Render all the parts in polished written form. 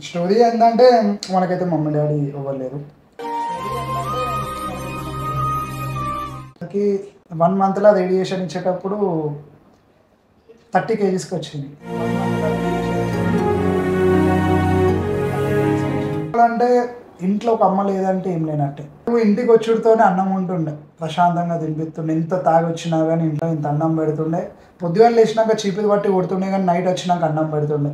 Story ఏంటంటే మనకైతే mummy daddy ఇవ్వలేరు. 1 మంత్లో రేడియేషన్ ఇచ్చేటప్పుడు 30 kgsకి వచ్చింది. అంటే ఇంట్లో ఒక అమ్మ లేదంటే ఏం లేనట్టే. నువ్వు ఇంటికి వచ్చుడితోనే అన్నం ఉంటుండే, ప్రశాంతంగా తినిపిస్తుండే. ఎంత తాగి వచ్చినా కానీ ఇంట్లో ఇంత అన్నం పెడుతుండే. పొద్దుగాలు లేచినాక చీపులు పట్టి కొడుతుండే కానీ నైట్ వచ్చినాక అన్నం పెడుతుండే.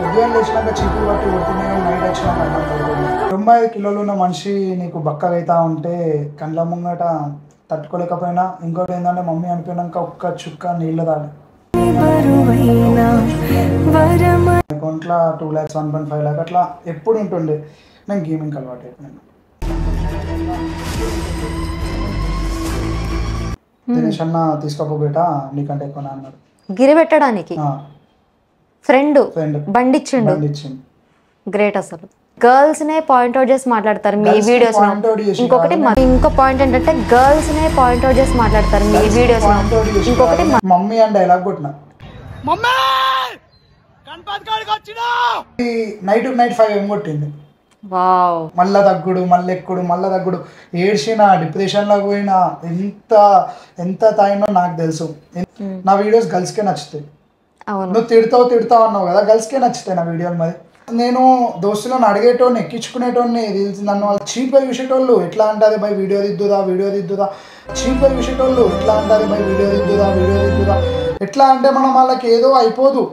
పొద్దుగాలు లేచినాక చీపులు పట్టి కొడుతుండే కానీ నైట్ వచ్చినాక అన్నం పెడుతుండే. 95 కిలోలు ఉన్న మనిషి నీకు బక్కగా అవుతా ఉంటే కండ్ల ముంగట తట్టుకోలేకపోయినా. ఇంకోటి ఏంటంటే మమ్మీ అనిపోయినాక ఒక్క చుక్క నీళ్ళు తాగి అకౌంట్లో 2 lakhs 1.5 lakh అట్లా ఎప్పుడు ఉంటుండే. నేను గేమింగ్ అలవాటు అయిపోయాను. దినేష్ అన్న తీసుకోపోబేటా నీకంటే ఎక్కువ అన్నాడు. గిరి పెట్టడానికి ఫ్రెండ్ బండిచ్చిండు. గ్రేట్. అసలు గర్ల్స్ నే పాయింట్ అవుట్ చేసి మాట్లాడతారు మీ వీడియోస్. ఇంకొకటి ఇంకో పాయింట్ ఏంటంటే గర్ల్స్ నే పాయింట్ అవుట్ చేసి మాట్లాడతారు మీ వీడియోస్. ఇంకొకటి మమ్మీ అని డైలాగ్ కొట్టిన నైట్ 5 AM కొట్టింది. మళ్ళా తగ్గుడు మళ్ళీ ఎక్కుడు మళ్ళా తగ్గుడు. ఏడ్చిన డిప్రెషన్లో పోయినా ఎంత తాగినో నాకు తెలుసు. నా వీడియోస్ గర్ల్స్కే నచ్చుతాయి. నువ్వు తిడతావు అన్నావు కదా, గర్ల్స్కే నచ్చుతాయి నా వీడియోలు. మరి నేను దోస్తులను అడిగేటోని ఎక్కించుకునేటోని రీల్స్. నన్ను వాళ్ళు చీప్గా చూసేటోళ్ళు. ఎట్లా అంటారు బై వీడియో దిద్దుదా చీప్గా చూసేటోళ్ళు. ఎట్లా అంటారు బై వీడియో దిద్దుదా. ఎట్లా అంటే మనం వాళ్ళకి ఏదో అయిపోదు.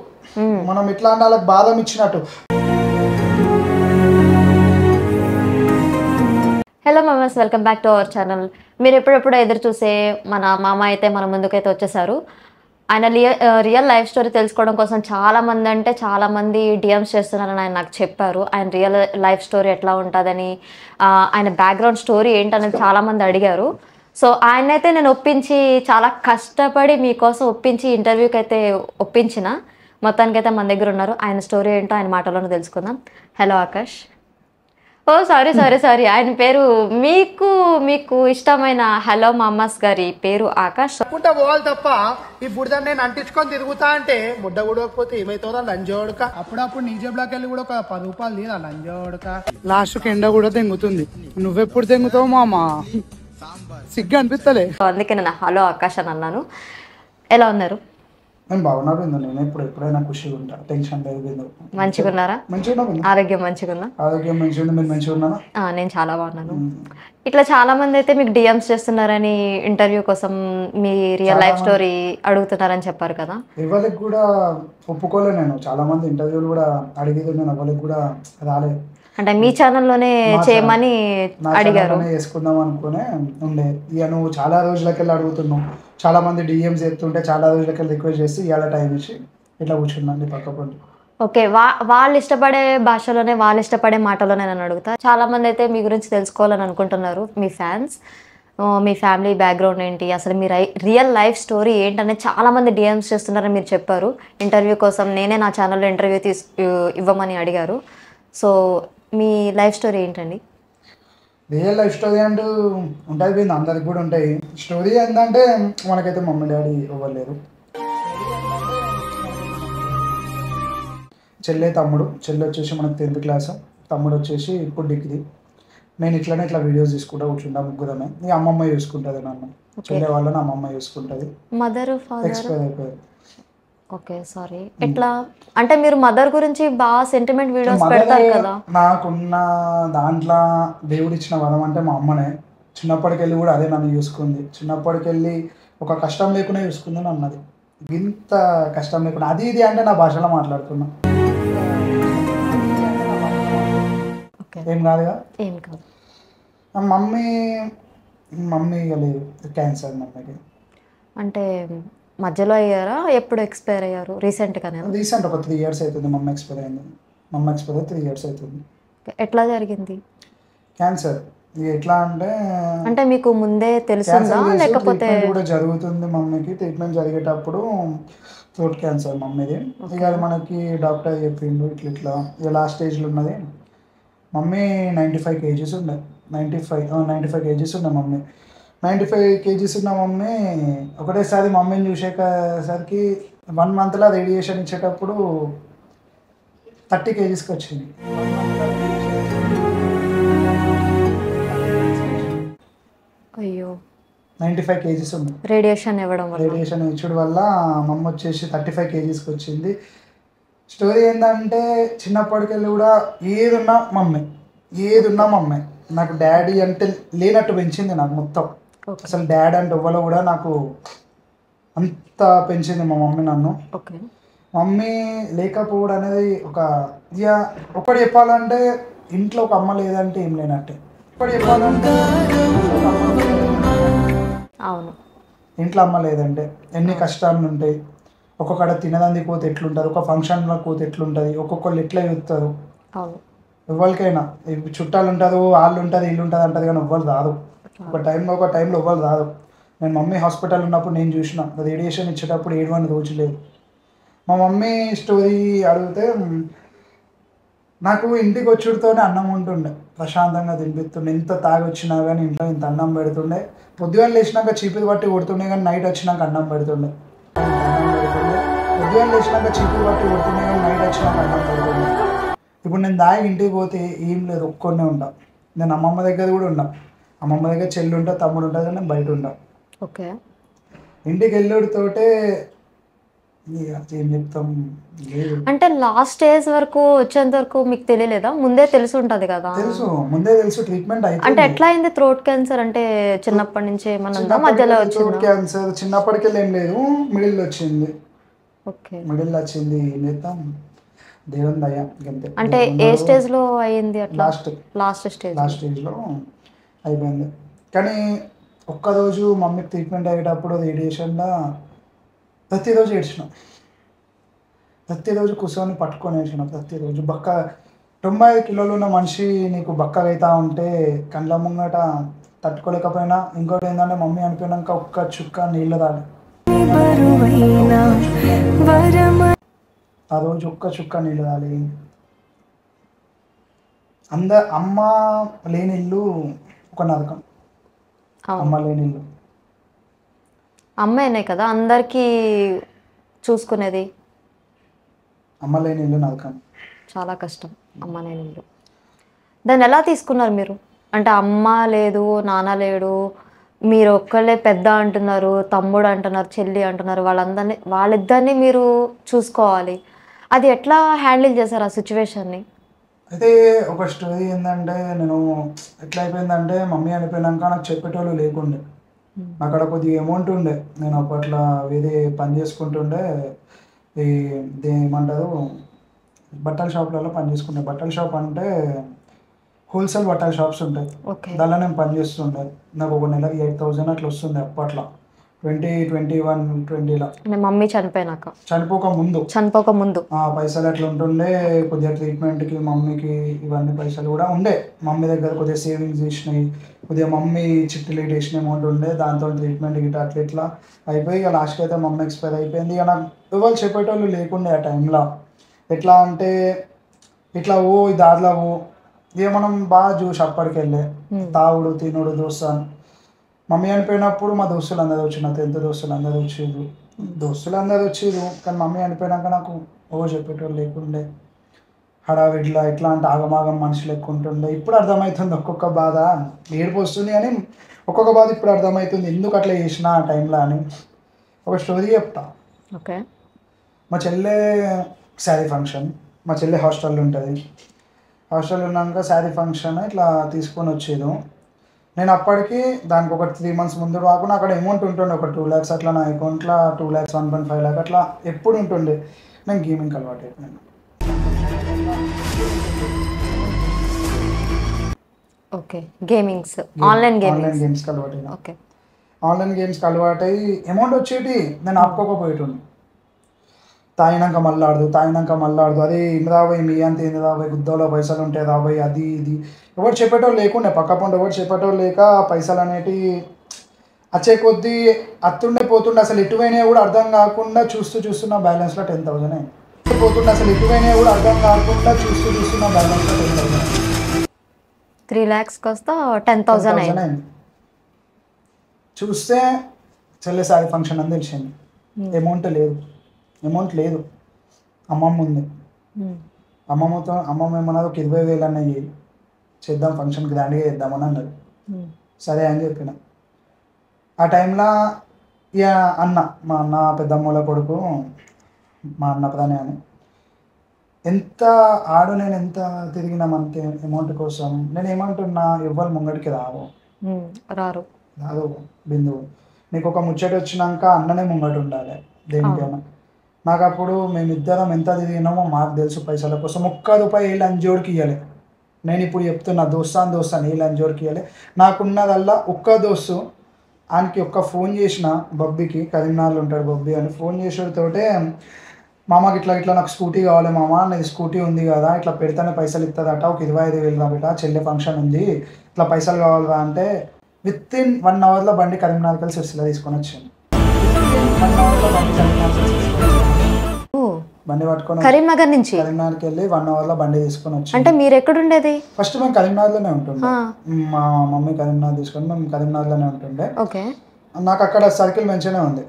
మనం ఎట్లా అంటే వాళ్ళకి బాధం ఇచ్చినట్టు. హలో మామస్, welcome back to our channel. మీరు ఎప్పుడెప్పుడు ఎదురు చూసే మన మామ అయితే మన ముందుకైతే వచ్చేసారు. ఆయన రియల్ లైఫ్ స్టోరీ తెలుసుకోవడం కోసం చాలామంది డిఎమ్స్ చేస్తున్నారని ఆయన నాకు చెప్పారు. ఆయన రియల్ లైఫ్ స్టోరీ ఎట్లా ఉంటుందని, ఆయన బ్యాక్గ్రౌండ్ స్టోరీ ఏంటనేది చాలామంది అడిగారు. సో ఆయనైతే నేను చాలా కష్టపడి మీకోసం ఇంటర్వ్యూకి అయితే ఒప్పించిన. మొత్తానికైతే మన దగ్గర ఉన్నారు. ఆయన స్టోరీ ఏంటో ఆయన మాటలోనే తెలుసుకుందాం. హలో ఆకాష్. ఓ సారీ, ఆయన పేరు మీకు ఇష్టమైన హలో మామాస్ గారి పేరు ఆకాష్. పోవాలి తప్ప ఈ బుడద నేను అంటించుకొని తిరుగుతా అంటే బుడ్డ కూడకపోతే ఏమైతుందా లంజోడక. అప్పుడప్పుడు నీ జేబులోకి వెళ్ళి కూడా ఒక 10 రూపాయలు తీరా లంజోడక. లాస్ట్కి ఎండ కూడా తెంగుతుంది. నువ్వెప్పుడు తెంగుతావు మామా? సిగ్గు అనిపిస్తలే. అందుకే నేను హలో ఆకాష్ అని అన్నాను. ఎలా ఉన్నారు? నేను బాగున్నారు. నేను ఎప్పుడైనా ఖుషిగా ఉంటా. టెన్షన్ లేదు. మంచిగా ఉన్నారా? ఆరోగ్యం మంచిగా ఉందా? ఆరోగ్యం మంచిగా ఉంది. మీరు మంచిగా ఉన్నారా? నేను చాలా బాగున్నాను. ఇట్లా చాలా మంది అయితే మీకు డిఎమ్స్ చేస్తున్నారని, ఇంటర్వ్యూ కోసం మీ రియల్ లైఫ్ స్టోరీ అడుగుతున్నారని చెప్పారు కదా. ఎవరికి కూడా ఒప్పుకోలే. నేను చాలా మంది ఇంటర్వ్యూలు కూడా అడిగేది. నేను ఎవరికి కూడా రాలేదు. అంటే మీ ఛానల్లోనే చేయమని అడిగారు. చేసుకుందాం అనుకునే ఉండే. ఇక నువ్వు చాలా రోజులకెళ్ళి అడుగుతున్నావు. చాలా మంది డిఎమ్స్ చేస్తుంటే చాలా రోజులకెళ్ళి రిక్వెస్ట్ చేసి ఇవాళ టైం ఇచ్చి ఇట్లా కూర్చున్నాండి పక్క పండు. ఓకే, వాళ్ళు ఇష్టపడే భాషలోనే, వాళ్ళు ఇష్టపడే మాటలోనే నన్ను అడుగుతా. చాలా మంది అయితే మీ గురించి తెలుసుకోవాలని అనుకుంటున్నారు, మీ ఫ్యాన్స్. మీ ఫ్యామిలీ బ్యాక్గ్రౌండ్ ఏంటి, అసలు మీ రియల్ లైఫ్ స్టోరీ ఏంటనేది చాలా మంది డిఎమ్స్ చేస్తున్నారని మీరు చెప్పారు. ఇంటర్వ్యూ కోసం నేనే నా ఛానల్లో ఇంటర్వ్యూ ఇవ్వమని అడిగారు. సో మీ లైఫ్ స్టోరీ ఏంటండి? రియల్ లైఫ్ స్టోరీ అంటూ ఉంటుంది, అందరికి కూడా ఉంటాయి. స్టోరీ ఏంటంటే మనకైతే మమ్మీ డాడీ ఇవ్వలేరు. చెల్లి వచ్చేసి మనకు 10th క్లాస్, తమ్ముడు వచ్చేసి ఇప్పుడు డిగ్రీ. నేను ఇట్లా వీడియోస్ తీసుకుంటా కూర్చుంటా. ముగ్గురమే. ఈ అమ్మమ్మ చూసుకుంటుంది నన్ను. చెల్లె వాళ్ళని అమ్మమ్మ చూసుకుంటుంది. మదర్ ఎక్స్పైర్ అయిపోయారు. Okay, sorry. ఎట్లా అంటే మీరు మదర్ గురించి బాగా సెంటిమెంట్ వీడియోస్ పెడతారు కదా. నాకున్న దాంట్లో దేవుడు ఇచ్చిన వరం అంటే మా అమ్మనే. చిన్నప్పటికెళ్ళి కూడా అదే నన్ను చూసుకుంది. చిన్నప్పటికెళ్ళి ఒక కష్టం లేకుండా చూసుకుంది అన్నది. ఇంత కష్టం లేకుండా అది ఇది అంటే నా భాషలో మాట్లాడుతున్నా. ఏం కాదుగా. ఏం కాదు. మమ్మీ లేదు, క్యాన్సర్ మమ్మీకి. అంటే మధ్యలో అయ్యారా, ఎప్పుడు ఎక్స్పైర్ అయ్యారు? రీసెంట్ ఒక 3 years అవుతుంది. మమ్మీ ఎక్స్పైర్ అయింది. 3 years అవుతుంది. ఎట్లా జరిగింది క్యాన్సర్? ఎట్లా అంటే మీకు ముందే తెలుస్తుందా లేకపోతే? కూడా జరుగుతుంది మమ్మీకి. ట్రీట్మెంట్ జరిగేటప్పుడు థ్రోట్ క్యాన్సర్ మమ్మీది. ఇక మనకి డాక్టర్ చెప్పిండు ఇట్లా లాస్ట్ స్టేజ్లో ఉన్నది. మమ్మీ 95 kgs ఉండే. 95 kgs ఉండే మమ్మీ. 95 kgs ఉన్న మమ్మీ ఒకటేసారి మమ్మీని చూసేసరికి 1 monthలో రేడియేషన్ ఇచ్చేటప్పుడు 30 కేజీస్కి వచ్చింది. అయ్యో 95 కేజీస్ ఉంది. రేడియేషన్ ఇవ్వడం వల్ల రేడియేషన్ ఇచ్చడం వల్ల మా అమ్మ వచ్చేసి 35 కేజీస్కి వచ్చింది. స్టోరీ ఏంటంటే చిన్నప్పటికెళ్ళి కూడా ఏదున్నా మమ్మీ. నాకు డాడీ అంటే లేనట్టు పెంచింది నాకు మొత్తం. అసలు డాడీ అంటే ఎవ్వలో కూడా నాకు అంత పెంచింది మా మమ్మీ నన్ను. మమ్మీ లేకపోవడం అనేది ఒకటి చెప్పాలంటే ఇంట్లో ఒక అమ్మ లేదంటే ఏం లేనట్టే. ఒకటి చెప్పాలంటే అవును, ఇంట్లో అమ్మ లేదంటే ఎన్ని కష్టాలు ఉంటాయి. ఒక్కొక్కడ తినదంది పోతే ఎట్లుంటుంది, ఒక ఫంక్షన్లో పోతే ఎట్లుంటుంది, ఒక్కొక్కళ్ళు ఎట్లా చూస్తారు. ఎవరికైనా చుట్టాలు ఉంటుంది, వాళ్ళు ఉంటుంది, ఇల్లు ఉంటుంది అంటది, కానీ ఎవ్వరు రాదు. ఒక టైంలో ఎవ్వరు రాదు. నేను మమ్మీ హాస్పిటల్ ఉన్నప్పుడు నేను చూసిన రేడియేషన్ ఇచ్చేటప్పుడు ఏడవని రోజు లేదు. మా మమ్మీ స్టోరీ అడిగితే నాకు ఇంటికి వచ్చుడితోనే అన్నం ఉంటుండే, ప్రశాంతంగా తినిపిస్తుండే. ఎంత తాగి వచ్చినా కానీ ఇంట్లో ఇంత అన్నం పెడుతుండే. పొద్దుగాలు లేచినాక చీపులు పట్టి కొడుతుండే, కానీ నైట్ వచ్చినాక అన్నం పెడుతుండే. పొద్దుగాలు లేచినాక చీపులు పట్టి కొడుతుండే, కానీ నైట్ వచ్చినాక అన్నం పెడుతుండే. ఇప్పుడు నేను దాగి ఇంటికి పోతే ఏం లేదు, ఒక్కొన్నే ఉంటా. నేను అమ్మమ్మ దగ్గర కూడా ఉన్నా. అమ్మమ్మ దగ్గర చెల్లి ఉంటా, తమ్ముడు ఉంటుంది, కానీ నేను బయట ఉంటా. ఇంటికి వెళ్ళుడితోటే ఏం చెప్తాం. అంటే లాస్ట్ స్టేజ్ వరకు వచ్చేంత వరకు మీకు తెలియలేదా? ముందే తెలిసి ఉంటది కదా? ముందే తెలుసు. ట్రీట్మెంట్ అంటే ఎట్లా అయింది? థ్రోట్ క్యాన్సర్ అంటే చిన్నప్పటి నుంచి ఏమన్నా మధ్యలో వచ్చింది? థ్రోట్ క్యాన్సర్ చిన్నప్పటికెళ్ళి ఏం లేదు, మిడిల్ వచ్చింది. మిడిల్ వచ్చింది, ఏం చేద్దాం, దేవుని దయ. అంటే ఏ స్టేజ్ లో అయ్యింది? అట్లా లాస్ట్ స్టేజ్ లో అయిపోయింది. కానీ ఒక్కరోజు మమ్మీకి ట్రీట్మెంట్ అయ్యేటప్పుడు రేడియేషన్లో ప్రతిరోజు ఏడ్చినాం. ప్రతిరోజు కూర్చొని పట్టుకొని ఏడ్చినాం. ప్రతిరోజు 95 కిలోలు ఉన్న మనిషి నీకు బక్కగా అవుతా ఉంటే కండ్ల ముంగట తట్టుకోలేకపోయినా. ఇంకోటి ఏంటంటే మమ్మీ అనిపోయినాక ఒక్క చుక్క నీళ్ళు తాగి ఆ రోజు ఒక్క చుక్క నీళ్ళు తాగి అమ్మ లేని ఇల్లు ఒక నరకం. అమ్మ లేని ఇల్లు. అమ్మాయినే కదా అందరికీ చూసుకునేది. అమ్మ లేని ఇల్లు నరకం, చాలా కష్టం. అమ్మ లేని ఇల్లు. దాన్ని ఎలా తీసుకున్నారు మీరు? అంటే అమ్మ లేదు, నాన్న లేడు, మీరు ఒక్కళ్ళే పెద్ద అంటున్నారు, తమ్ముడు అంటున్నారు, చెల్లి అంటున్నారు, వాళ్ళిద్దరిని మీరు చూసుకోవాలి. అది ఎట్లా హ్యాండిల్ చేశారు ఆ సిచ్యువేషన్ని? అయితే ఒక స్టోరీ ఏంటంటే, నేను ఎట్లా అయిపోయిందంటే మమ్మీ అనిపోయినాక నాకు చెప్పేటోళ్ళు లేకుండే. అక్కడ కొద్దిగా అమౌంట్ ఉండే. నేను అప్పట్లో వేరే పని చేసుకుంటుండే. ఏమంటారు, బట్టల షాప్లలో పని చేసుకుంటే. బట్టల షాప్ అంటే హోల్సేల్ బట్టల షాప్స్ ఉంటాయి, దానిలో నేను పని చేస్తుండే. నాకు ఒక నెలకి 8,000 అట్లా వస్తుంది అప్పట్లో. 2020 మమ్మీ చనిపోక ముందు పైసలు అట్లా ఉంటుండే. కొద్దిగా ట్రీట్మెంట్కి మమ్మీకి ఇవన్నీ పైసలు కూడా ఉండే. మమ్మీ దగ్గర కొద్దిగా సేవింగ్స్ చేసినాయి, కొద్దిగా మమ్మీ చిట్టి లేట్ వేసిన అమౌంట్ ఉండే. దాంతో ట్రీట్మెంట్ గిట్లా అట్లా ఇట్లా అయిపోయి ఇక లాస్ట్కి అయితే మమ్మీ ఎక్స్పైర్ అయిపోయింది. ఇక నాకు ఎవరు చెప్పేటోళ్ళు లేకుండే ఆ టైంలో. ఎట్లా అంటే ఇట్లా ఈ దారిలో ఇక మనం బాగా చూసి అప్పటికి వెళ్ళే తాగుడు తినుడు దోస్తాను. మమ్మీ అనిపోయినప్పుడు మా దోస్తులు అందరూ వచ్చిన 10th దోస్తులు అందరూ వచ్చేది. కానీ మమ్మీ అనిపోయినాక నాకు చెప్పేటోళ్ళు లేకుండే. హడావిడిలా ఎట్లా అంటే ఆగమాగం మనుషులు ఎక్కువ ఉంటుండే. ఇప్పుడు అర్థమవుతుంది ఒక్కొక్క బాధ, ఏడుపు వస్తుంది కానీ ఒక్కొక్క బాధ ఇప్పుడు అర్థమవుతుంది ఎందుకు అట్లా చేసిన ఆ టైంలో అని. ఒక స్టోరీ చెప్తా. మా చెల్లె శారీ ఫంక్షన్, మా చెల్లె హాస్టల్లో ఉంటుంది. హాస్టల్లో ఉన్నాక శారీ ఫంక్షన్ ఇట్లా తీసుకొని వచ్చేది. నేను అప్పటికి దానికి ఒక 3 months ముందు కాకుండా అక్కడ అమౌంట్ ఉంటుండే ఒక 2 lakhs అట్లా నా అకౌంట్లో. 2 lakhs 1.5 lakh అట్లా ఎప్పుడు ఉంటుండే. నేను గేమింగ్ అలవాటు అయిపోయాను. ఆన్లైన్ గేమ్స్కి అలవాటు అయినా. ఆన్లైన్ గేమ్స్కి అలవాటు అయ్యి అమౌంట్ వచ్చేటి నేను ఆపుకోకపోయేటండి. తాగినాక మళ్ళీ ఆడదు. అదే ఇంది రాబోయి మీ అంత ఏంది రాబోయి, గుద్దలో పైసలు ఉంటాయి రాబోయి, అది ఇది ఎవరు చెప్పేటోళ్ళు లేకుండే. పక్క పండు ఎవరు చెప్పేటోళ్ళు లేక పైసలు అనేటివి వచ్చే కొద్దీ అత్తుండే పోతుండే. అసలు ఎటువైనా కూడా అర్థం కాకుండా చూస్తున్న బ్యాలెన్స్లో 10,000 అయింది. 3 lakhs వస్తా 10,000 అయింది. చూస్తే చెల్లె సారీ ఫంక్షన్ అని తెలిసింది. అమౌంట్ లేదు, అమ్మమ్మ ఉంది. అమ్మమ్మ ఏమన్నది, ఒక 20,000 అన్నయ్యి చేద్దాం, ఫంక్షన్ గ్రాండ్గా చేద్దామని అన్నది. సరే అని చెప్పిన. ఆ టైంలో ఇక అన్న, మా అన్న పెద్దమ్మల కొడుకు, మా అన్న ప్రాణి అని, ఎంత నేను ఎంత తిరిగినామంటే అమౌంట్ కోసం. నేను ఏమంటున్నా, ఎవ్వరు ముంగడికి రారు బిందువు. నీకు ఒక ముచ్చట వచ్చినాక అన్ననే ముంగట ఉండాలి దేనికైనా. నాకు అప్పుడు మేమిద్దరం ఎంత తిరిగినామో మాకు తెలుసు. పైసల కోసం ₹1 ఏ లంజోడికి ఇవ్వాలి. నేను ఇప్పుడు చెప్తున్నా, దోస్తాను ఏ లంజోడికి ఇవ్వాలి. నాకున్నదల్లా ఒక్క దోస్తు. ఆయనకి ఫోన్ చేసిన బబ్బీకి, కరీంనగర్లో ఉంటాడు బబ్బీ అని. ఫోన్ చేసేటతోటే, మామకి ఇట్లా నాకు స్కూటీ కావాలి మామ, నాది స్కూటీ ఉంది కదా, ఇట్లా పెడితేనే పైసలు ఇస్తుందట, ఒక 25,000 బిడ్డ, చెల్లె ఫంక్షన్ ఉంది, ఇట్లా పైసలు కావాలిరా అంటే వితిన్ 1 అవర్లో బండి కరీంనగర్కి వెళ్ళి సిరిసిల్ల తీసుకొని వచ్చాను. బండి పట్టుకొని కరీంనగర్కి వెళ్ళి 1 అవర్లో బండి తీసుకొని వచ్చి. అంటే మీరు ఎక్కడ ఉండేది? ఫస్ట్ మేము కరీంనగర్లోనే ఉంటుండే. మా మమ్మీ కరీంనగర్ తీసుకొని మేము కరీంనగర్లోనే ఉంటుండే. నాకు అక్కడ సర్కిల్ మంచిగానే ఉంది.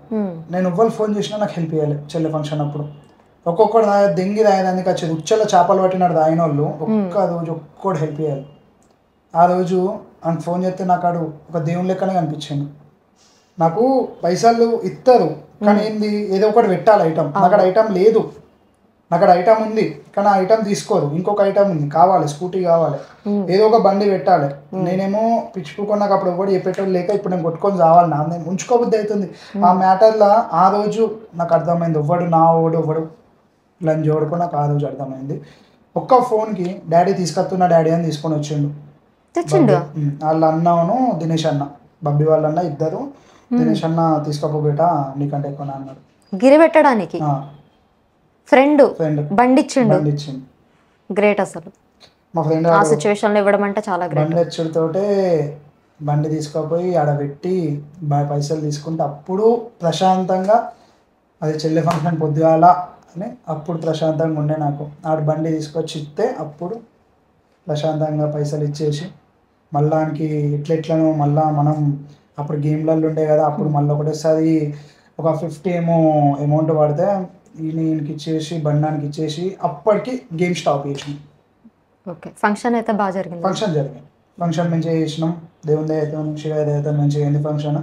నేను ఎవ్వరు ఫోన్ చేసినా నాకు హెల్ప్ చేయాలి. చెల్లె ఫంక్షన్ అప్పుడు ఒక్కొక్కడు దెంగి దాయడానికి వచ్చేది. ఉచ్చలో చేపలు పట్టినాడు దాయిన వాళ్ళు. రోజు ఒక్కడు హెల్ప్ చేయాలి. ఆ రోజు ఆయన ఫోన్ చేస్తే నాకు ఆడు ఒక దేవుని లెక్కనే కనిపించింది. నాకు పైసలు ఇస్తారు కానీ ఏంది, ఏదో ఒకటి పెట్టాలి ఐటమ్. నాకు అక్కడ ఐటమ్ లేదు, నాకు అక్కడ ఐటమ్ ఉంది కానీ ఆ ఐటమ్ తీసుకోరు. ఇంకొక ఐటమ్ ఉంది కావాలి, స్కూటీ కావాలి, ఏదో ఒక బండి పెట్టాలి. నేనేమో పిచ్చిపోకొని నాకు అప్పుడు ఒకటి చెప్పేటోళ్ళు లేక ఇప్పుడు నేను కొట్టుకొని రావాలి. నేను ఉంచుకోబుద్ధి అవుతుంది. ఆ మ్యాటర్లో ఆ రోజు నాకు అర్థమైంది, ఎవ్వడు లంచ్ ఓడుకో. నాకు ఆ రోజు అర్థమైంది. ఒక్క ఫోన్కి డాడీ తీసుకొస్తున్నా డాడీ అని తీసుకొని వచ్చిండు. వాళ్ళ అన్నను దినేష్ అన్న, బబ్బీ వాళ్ళ అన్న ఇద్దరు. దినేష్ అన్న తీసుకోపోబేట నీకంటే ఎక్కువ అన్నాడు. గిరి పెట్టడానికి ఫ్రెండ్ బండి ఇచ్చిండు. గ్రేట్ అసలు. మా ఫ్రెండ్ ఆ సిచువేషన్ లో ఇవ్వడం అంటే చాలా గ్రేట్. బండి వచ్చుడితోటే బండి తీసుకుపోయి ఆడ పెట్టి పైసలు తీసుకుంటే అప్పుడు ప్రశాంతంగా, అది చెల్లె ఫంక్షన్ పొద్దుగాల అని అప్పుడు ప్రశాంతంగా ఉండే. నాకు ఆడ బండి తీసుకొచ్చి ఇస్తే అప్పుడు ప్రశాంతంగా పైసలు ఇచ్చేసి, మళ్ళీ ఆయనకి ఎట్లెట్లనో మళ్ళీ మనం అప్పుడు గేమ్లలో ఉండే కదా, అప్పుడు మళ్ళీ ఒకటేసారి ఒక 50 ఏమో అమౌంట్ పడితే ఈయనకి ఇచ్చేసి బండానికి ఇచ్చేసి అప్పటికి గేమ్ స్టాప్ చేసినాం. ఓకే, ఫంక్షన్ అయితే బాగా జరిగింది. ఫంక్షన్ మంచిగా చేసినాం. దేవుని దయతో శివ దయతో మంచిగా అయింది ఫంక్షన్.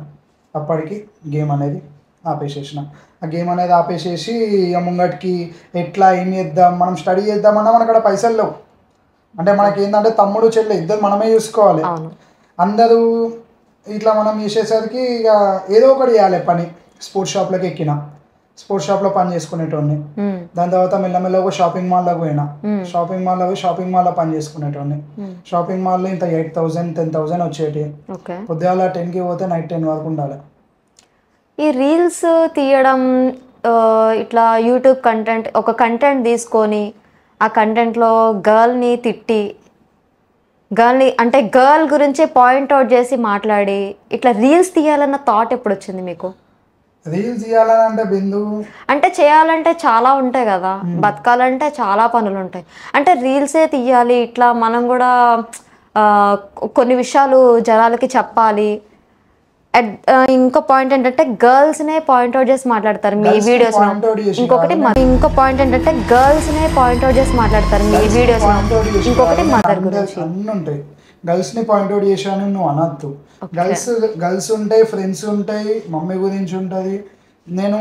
అప్పటికి గేమ్ అనేది ఆపేసేసిన. ఆ గేమ్ అనేది ఆపేసేసి ఇక ముంగటికి ఎట్లా ఏం చేద్దాం, మనం స్టడీ చేద్దామన్నా మనకు అక్కడ పైసలు లేవు. అంటే మనకి ఏంటంటే తమ్ముడు చెల్లె ఇద్దరు మనమే చూసుకోవాలి. అందరూ ఇట్లా మనం చేసేసరికి ఇక ఏదో ఒకటి చేయాలి పని. స్పోర్ట్స్ షాప్లోకి ఎక్కిన, స్పోర్ట్స్ షాప్లో పని చేసుకునేటోడిని. దాని తర్వాత మెల్లమెల్లగా షాపింగ్ మాల్లోకి పోయినా. షాపింగ్ మాల్లో పని చేసుకునేటోడిని. షాపింగ్ మాల్లో ఇంత 8,000 10,000 వచ్చేటి. పొద్దుగాల 10కి పోతే నైట్ 10 వరకు ఉండాలి. ఈ రీల్స్ తీయడం, ఇట్లా యూట్యూబ్ కంటెంట్, ఒక కంటెంట్ తీసుకొని ఆ కంటెంట్లో గర్ల్ని తిట్టి, గర్ల్ గురించి పాయింట్అవుట్ చేసి మాట్లాడి ఇట్లా రీల్స్ తీయాలన్న థాట్ ఎప్పుడు వచ్చింది మీకు? రీల్స్ తీయాలంటే బిందు అంటే చేయాలంటే చాలా ఉంటాయి కదా, బతకాలంటే చాలా పనులు ఉంటాయి. అంటే రీల్సే తీయాలి, ఇట్లా మనం కూడా కొన్ని విషయాలు జనాలకి చెప్పాలి. ఇంకో పాయింట్ ఏంటంటే గర్ల్స్నే పాయింట్అవుట్ చేసి మాట్లాడతారు మీ వీడియోస్. ఇంకో పాయింట్ ఏంటంటే గర్ల్స్నే పాయింట్అవుట్ చేసి మాట్లాడతారు మీ వీడియోస్. ఇంకొకటి మదర్ గురించి. అన్నీ ఉంటాయి. గర్ల్స్ని పాయింట్అవుట్ చేశాను నువ్వు అనద్దు. గర్ల్స్ ఉంటాయి, ఫ్రెండ్స్ ఉంటాయి, మమ్మీ గురించి ఉంటుంది. నేను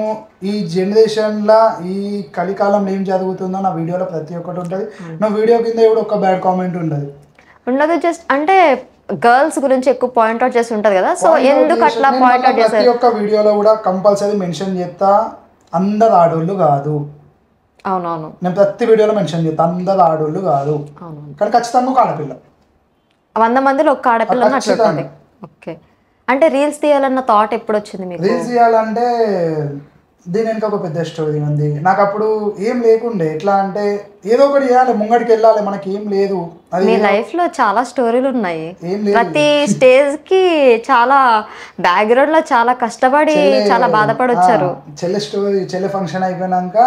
ఈ జనరేషన్లో ఈ కలికాలంలో ఏం జరుగుతుందో నా వీడియోలో ప్రతి ఒక్కటి ఉంటుంది. నా వీడియో కింద కూడా ఒక బ్యాడ్ కామెంట్ ఉండదు. జస్ట్ అంటే గర్ల్స్ గురించి ఎక్కువ పాయింట్అవుట్ చేసి ఉంటుంది కదా, సో ఎందుకు అట్లా పాయింట్అవుట్ చేస్తారు? ప్రతి ఒక్క వీడియోలో కూడా కంపల్సరీ మెన్షన్ చేస్తా, అందరు ఆడోళ్ళు కాదు. అవునవును, నేను ప్రతి వీడియోలో మెన్షన్ చేస్తా, అందరు ఆడోళ్ళు కాదు, కానీ ఖచ్చితంగా ఒక ఆడపిల్ల. 100 మందిలో ఒక ఆడపిల్ల. ఓకే, అంటే రీల్స్ తీయాలన్న థాట్ ఎప్పుడు వచ్చింది మీకు? రీల్స్ తీయాలంటే దీని వెనక ఒక పెద్ద స్టోరీ ఉంది. నాకు అప్పుడు ఏం లేకుండే. ఎట్లా అంటే ఏదో ఒకటి చేయాలి, ముంగడికి వెళ్ళాలి, మనకి ఏం లేదు. మీ లైఫ్ లో చాలా స్టోరీలు ఉన్నాయి. ప్రతి స్టేజ్ కి చాలా బ్యాక్గ్రౌండ్ లో చాలా కష్టపడి చాలా బాధపడి వచ్చారు. చెల్లె ఫంక్షన్ అయిపోయినాక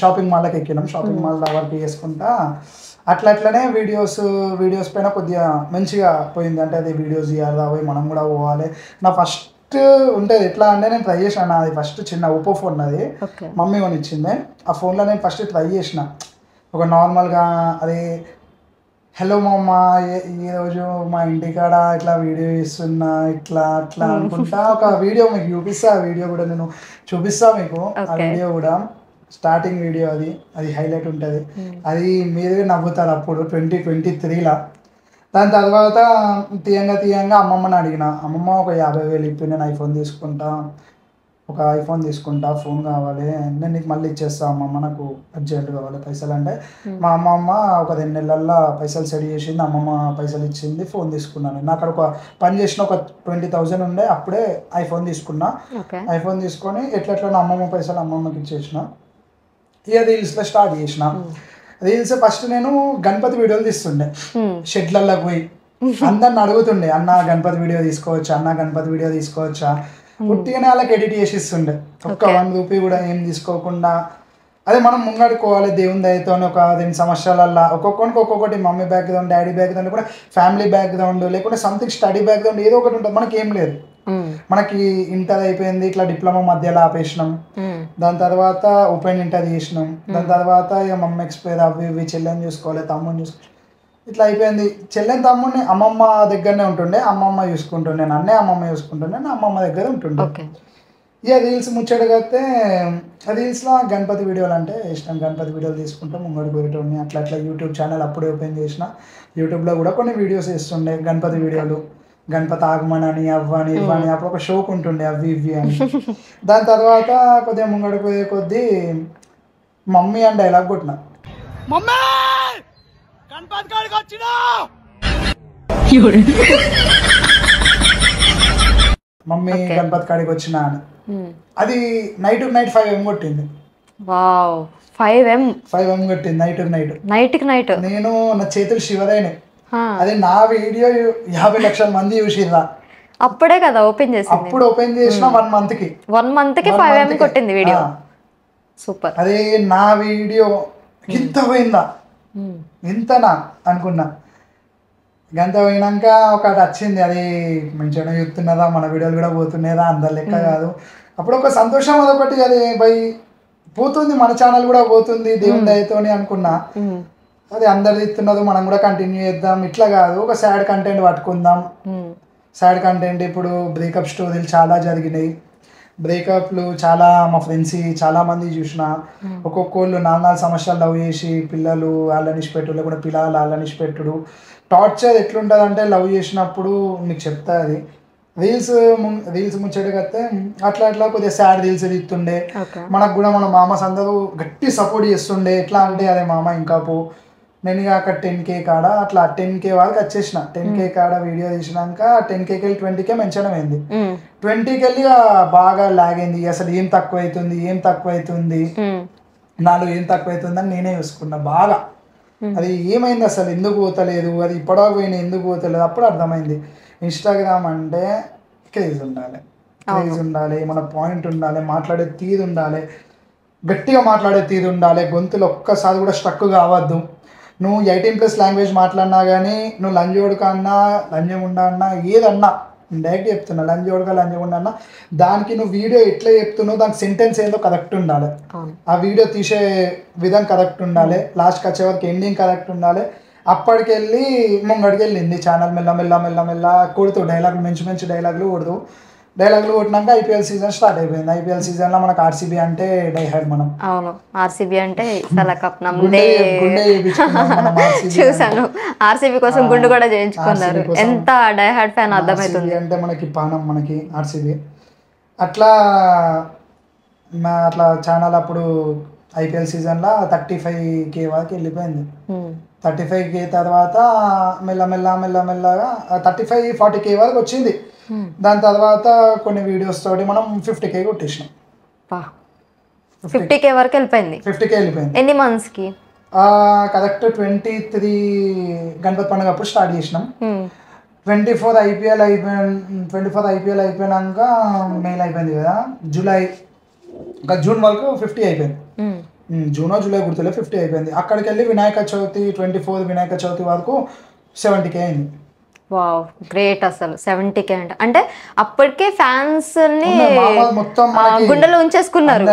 షాపింగ్ మాల్కి ఎక్కినాం. షాపింగ్ మాల్ వర్క్ చేసుకుంటా అట్లనే వీడియోస్ పైన కొద్దిగా మంచిగా పోయింది. అంటే అది వీడియోస్ తీయాలి, పోయి మనం కూడా పోవాలి. నా ఫస్ట్ ఉంటుంది ఎట్లా అంటే నేను ట్రై చేసాను. అది ఫస్ట్ చిన్న ఓపో ఫోన్, అది మమ్మీ కొని ఇచ్చింది. ఆ ఫోన్లో నేను ఫస్ట్ ట్రై చేసిన. ఒక నార్మల్గా అది హలో మమ్మ ఈరోజు మా ఇంటికాడ ఇట్లా వీడియో ఇస్తున్నా ఇట్లా అట్లా అనుకుంటా ఒక వీడియో మీకు చూపిస్తా. ఆ వీడియో కూడా నేను చూపిస్తా మీకు. ఆ వీడియో కూడా స్టార్టింగ్ వీడియో అది హైలైట్ ఉంటుంది. అది మీరే నవ్వుతారు అప్పుడు 2023లో. దాని తర్వాత తీయంగా అమ్మమ్మని అడిగిన, అమ్మమ్మ ఒక 50,000 ఇప్పి నేను ఐఫోన్ తీసుకుంటా, ఫోన్ కావాలి, నేను నీకు మళ్ళీ ఇచ్చేస్తా అమ్మమ్మ, నాకు అర్జెంట్ కావాలి పైసలు అంటే, మా అమ్మమ్మ ఒక 2 నెలల్లో పైసలు సెట్ చేసింది. అమ్మమ్మ పైసలు ఇచ్చింది, ఫోన్ తీసుకున్నాను. నాకు అక్కడ ఒక పని చేసిన ఒక 20,000 ఉండే, అప్పుడే ఐఫోన్ తీసుకున్నా. ఐఫోన్ తీసుకొని ఎట్లా అమ్మమ్మ పైసలు అమ్మమ్మకి ఇచ్చేసిన. ఇక రీల్స్లో స్టార్ట్ చేసిన. రీల్స్ ఫస్ట్ నేను గణపతి వీడియోలు తీస్తుండే, షెడ్లలోకి పోయి అందరిని అడుగుతుండే, అన్న గణపతి వీడియో తీసుకోవచ్చా. పుట్టిగానే వాళ్ళకి ఎడిట్ చేసి ఇస్తుండే, ఒక్క 1 రూపీ కూడా ఏం తీసుకోకుండా. అదే మనం ముంగడుకోవాలి దేవుని దయతో. ఒక 2 సంవత్సరాలల్లో ఒక్కొక్కటి మమ్మీ బ్యాక్గ్రౌండ్, డాడీ బ్యాక్గ్రౌండ్, కూడా ఫ్యామిలీ బ్యాక్గ్రౌండ్, లేకుంటే సంథింగ్ స్టడీ బ్యాక్గ్రౌండ్ ఏదో ఒకటి ఉంటుంది. మనకి ఏం లేదు, మనకి ఇంటర్ అయిపోయింది, ఇట్లా డిప్లొమా మధ్యలో ఆపేసినాం. దాని తర్వాత ఓపెన్ ఇంటర్ చేసినాం. దాని తర్వాత ఇక మమ్మీ ఎక్స్పైర్ అవి చెల్లెని చూసుకోవాలి, తమ్ముని చూసుకోవాలి, ఇట్లా అయిపోయింది. చెల్లెని తమ్ముడిని అమ్మమ్మ దగ్గరనే ఉంటుండే, అమ్మమ్మ చూసుకుంటుండే, నన్నే అమ్మమ్మ చూసుకుంటుండే, అమ్మమ్మ దగ్గర ఉంటుండే. ఇక రీల్స్ ముచ్చటగైతే రీల్స్లో గణపతి వీడియోలు అంటే ఇష్టం. గణపతి వీడియోలు తీసుకుంటూ ముంగడు పోయేటోడిని. అట్లా యూట్యూబ్ ఛానల్ అప్పుడే ఓపెన్ చేసిన. యూట్యూబ్లో కూడా కొన్ని వీడియోస్ వేస్తుండే గణపతి వీడియోలు, గణపతి ఆగమన్ అని, అవ్వని ఇవ్వని, అప్పుడు ఒక షోకు ఉంటుండే అవి ఇవి అని. దాని తర్వాత కొద్దిగా ముంగడు పోయే కొద్దీ మమ్మీ అని డైలాగ్ కొట్టిన, మమ్మీ గణపతి కాడికి వచ్చిన అని. అది నైట్ 5M కొట్టింది. 5M కొట్టింది నైట్. నేను నా చేతులు శివదైన. అది నా వీడియో 50 లక్షల మంది చూసిర్రా. అప్పుడే కదా ఓపెన్ చేసి, అప్పుడు ఓపెన్ చేసిన 1 మంత్కి 5M కొట్టింది వీడియో. సూపర్. అదే నా వీడియో ఇంత పోయిందా, ఇంతనా అనుకున్నా. గంత పోయినాక ఒకటి వచ్చింది, అది మంచిగా చూస్తున్నదా, మన వీడియోలు కూడా పోతున్నదా, అందరు లెక్క కాదు. అప్పుడు ఒక సంతోషం, అదొకటి, అది బై పోతుంది, మన ఛానల్ కూడా పోతుంది దేవుని దయతోని అనుకున్నా. అది అందరు తిస్తున్నది, మనం కూడా కంటిన్యూ చేద్దాం. ఇట్లా కాదు, ఒక సాడ్ కంటెంట్ పట్టుకుందాం. సాడ్ కంటెంట్ ఇప్పుడు బ్రేకప్ స్టోరీలు చాలా జరిగినాయి. బ్రేకప్లు చాలా మా ఫ్రెండ్స్ చాలా మంది చూసిన. ఒక్కొక్కళ్ళు 4 సంవత్సరాలు లవ్ చేసి పిల్లలు వాళ్ళని ఇష్టపెట్టు, లేకుండా పిల్లలు వాళ్ళని ఇష్టపెట్టుడు. టార్చర్ ఎట్లుంటుంది అంటే, లవ్ చేసినప్పుడు మీకు చెప్తా. అది రీల్స్ ముచ్చటగైతే అట్లా కొద్దిగా సాడ్ రీల్స్ తీస్తుండే. మనకు కూడా మన మామస్ అందరూ గట్టి సపోర్ట్ చేస్తుండే. ఎట్లా అంటే, అదే మామ ఇంకా పో, నేను ఇక అక్కడ 10K కాడ అట్లా 10K వరకు వచ్చేసిన. 10K కాడ వీడియో తీసినాక 10Kకి వెళ్ళి 20K మెన్షన్ అయింది. 20Kకి వెళ్ళి బాగా లాగ్ అయింది. అసలు ఏం తక్కువ అవుతుంది నాలో ఏం తక్కువ అవుతుంది అని నేనే చూసుకున్నా బాగా. అది ఏమైంది అసలు, ఎందుకు పోతలేదు, అది ఇప్పటిదాకా పోయినా ఎందుకు పోతలేదు. అప్పుడు అర్థమైంది, ఇన్స్టాగ్రామ్ అంటే క్రేజ్ ఉండాలి, మన పాయింట్ ఉండాలి, మాట్లాడే తీరు ఉండాలి, గట్టిగా మాట్లాడే తీరు ఉండాలి, గొంతులు ఒక్కసారి కూడా స్ట్రక్ కావద్దు. నువ్వు 18+ లాంగ్వేజ్ మాట్లాడినా కానీ, నువ్వు లంజోడుక అన్నా, లంజముండా అన్నా, ఏదన్నా డైరెక్ట్ చెప్తున్నా, లంజముండా అన్నా, దానికి నువ్వు వీడియో ఎట్లా చెప్తున్నావు, దానికి సెంటెన్స్ ఏందో కరెక్ట్ ఉండాలి. ఆ వీడియో తీసే విధం కరెక్ట్ ఉండాలి, లాస్ట్కి వచ్చే వరకు ఎండింగ్ కరెక్ట్ ఉండాలి. అప్పటికెళ్ళి ముంగడికి వెళ్ళింది ఛానల్. మెల్ల కొడుతూ డైలాగులు, మంచి డైలాగులు కొడుతూ. డైలాగులు కొట్టినాక ఐపీఎల్ సీజన్ స్టార్ట్ అయిపోయింది. ఐపీఎల్ సీజన్ లో మనకు ఆర్సీబీ అంటే డైహార్డ్. మనం అవును, ఆర్సీబీ అంటే చూసాను, ఆర్సీబీ కోసం గుండు కూడా చేయించుకున్నారు. ఎంత డైహార్డ్ ఫ్యాన్ అర్థమవుతుంది అంటే మనకి పానం, మనకి ఆర్సీబీ. అట్లా ఛానల్ అప్పుడు ఐపీఎల్ సీజన్లో 35K వరకు వెళ్ళిపోయింది. 35K తర్వాత మెల్లగా 35-40K వరకు వచ్చింది. దాని తర్వాత కొన్ని వీడియోస్ తోటి మనం 50K కొట్టేసినాం. 50K వరకు వెళ్ళిపోయింది. 50K వెళ్ళిపోయింది. ఎన్ని మంత్స్కి? కరెక్ట్ 23 గణపతి పండుగ అప్పుడు స్టార్ట్ చేసినాం. 24 ఐపీఎల్ అయిపోయినాక మెయిల్ అయిపోయింది కదా, జూలై ఇంకా జూన్ వరకు 50 అయిపోయింది. జూనో జూలై గుర్తులే 50 అయిపోయింది. అక్కడికి వెళ్ళి వినాయక చవితి 24 వినాయక చవితి వరకు 70K అయింది. Wow, great. అసలు 70K అంటే అప్పటికే ఫ్యాన్స్ ని మొత్తం గుండెలో ఉంచేసుకున్నారు.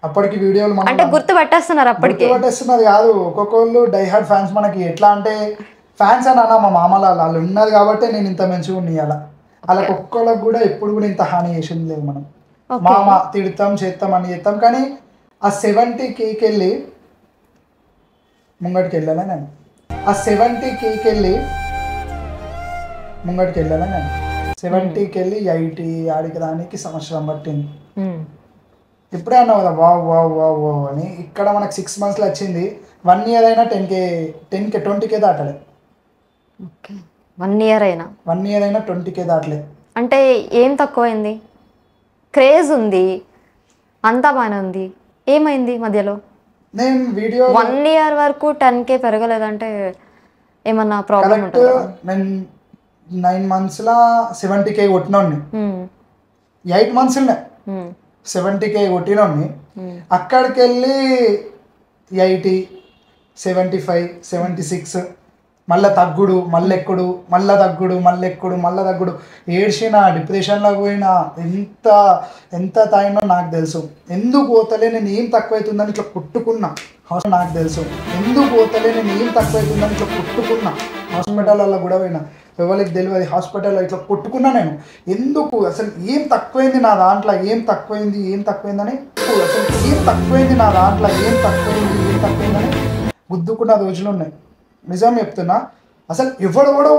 అప్పటికి వీడియోలు మనం అంటే గుర్తు పట్టేస్తున్నారు అప్పటికి. పట్టేస్తున్నది కాదు, ఒక్కొక్కళ్ళు డైహార్డ్ ఫ్యాన్స్ మనకి. ఎట్లా అంటే ఫ్యాన్స్ అని అన్న మా మామల వాళ్ళు ఉన్నది కాబట్టి నేను ఇంత మంచిగా ఉన్నియాల. వాళ్ళకి ఒక్కళ్ళకి కూడా ఎప్పుడు కూడా ఇంత హాని చేసింది లేదు. మనం మామ తిడతాం చేస్తాం అని చేస్తాం, కానీ ఆ 70K వెళ్ళి ముంగడికి వెళ్ళాలా నేను, ఆ 70K వెళ్ళి ముంగడికి వెళ్ళాలా నేను. 70K వెళ్ళి 80 ఆడికి దానికి సంవత్సరం పట్టింది. ఇప్పుడే అన్నావు కదా వావ్ వావ్ వావ్ వావ్ అని. ఇక్కడ మనకు 6 monthsలో వచ్చింది. 1 year అయినా 20K దాటలే. ఓకే, 1 year అయినా 1 year అయినా 20K దాటలే. అంటే ఏం తక్కువైంది? క్రేజ్ ఉంది, అంతా బాగానే ఉంది, ఏమైంది మధ్యలో? నేను వీడియో 1 year వరకు 10K పెరగలేదంటే ఏమన్నా ప్రాబ్లం ఉంటుందా? నేను 9 monthsలో 70K కొట్టినోడిని, 8 monthsలోనే 70K కొట్టినోడిని. అక్కడికి వెళ్ళి 80, 75, 76 మళ్ళీ తగ్గుడు మళ్ళెక్కుడు, మళ్ళీ తగ్గుడు మళ్ళెక్కుడు, మళ్ళీ తగ్గుడు. ఏడ్చిన డిప్రెషన్లోకి పోయినా, ఎంత తాగినో నాకు తెలుసు. ఎందుకు పోతలే నేను ఏం తక్కువైతుందని ఇట్లా కొట్టుకున్నా నాకు తెలుసు. ఎందుకు పోతలే నేను ఏం తక్కువైతుందని ఇట్లా కొట్టుకున్నా. హాస్పిటల్లో కూడా పోయినా, ఎవరికి తెలియదు. హాస్పిటల్లో ఇట్లా కొట్టుకున్నా నేను. ఎందుకు అసలు ఏం తక్కువైంది నా దాంట్లో, ఏం తక్కువైందని అసలు ఏం తక్కువైంది నా దాంట్లో, ఏం తక్కువైందని గుద్దుకున్న రోజులు ఉన్నాయి. నిజం చెప్తున్నా. అసలు ఎవడెవడో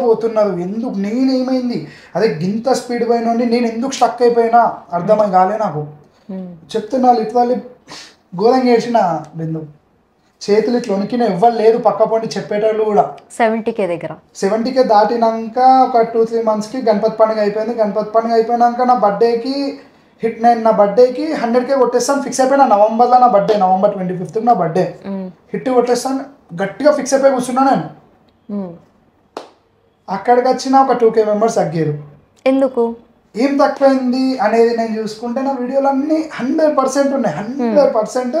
పోతున్నారు, ఎందుకు నేనేమైంది, అదే గింత స్పీడ్ పోయినండి నేను ఎందుకు స్టక్ అయిపోయినా అర్థమై కాలే నాకు. చెప్తున్నా లిటరల్లీ ఘోరంగా ఏడ్చిన బిందు. చేతులు ఇట్లా వణికిన, ఎవ్వరు లేరు పక్క పండి చెప్పేటోళ్ళు కూడా. 70K దాటినాక ఒక 2-3 monthsకి గణపతి పండుగ అయిపోయింది. గణపతి పండుగ అయిపోయినాక నా బర్త్డేకి నా బర్త్డేకి 100K కొట్టేస్తాను ఫిక్స్ అయిపోయినా. నవంబర్లో నా బర్త్డే, November 25th నా బర్త్డే. హిట్ కొట్టేస్తాను గట్టిగా ఫిక్స్ అయిపోయి కూర్చున్నా నేను. అక్కడికి వచ్చిన ఒక 2K members తగ్గారు. ఎందుకు, ఏం తక్కువైంది అనేది నేను చూసుకుంటే నా వీడియోలు అన్నీ 100% ఉన్నాయి. 100%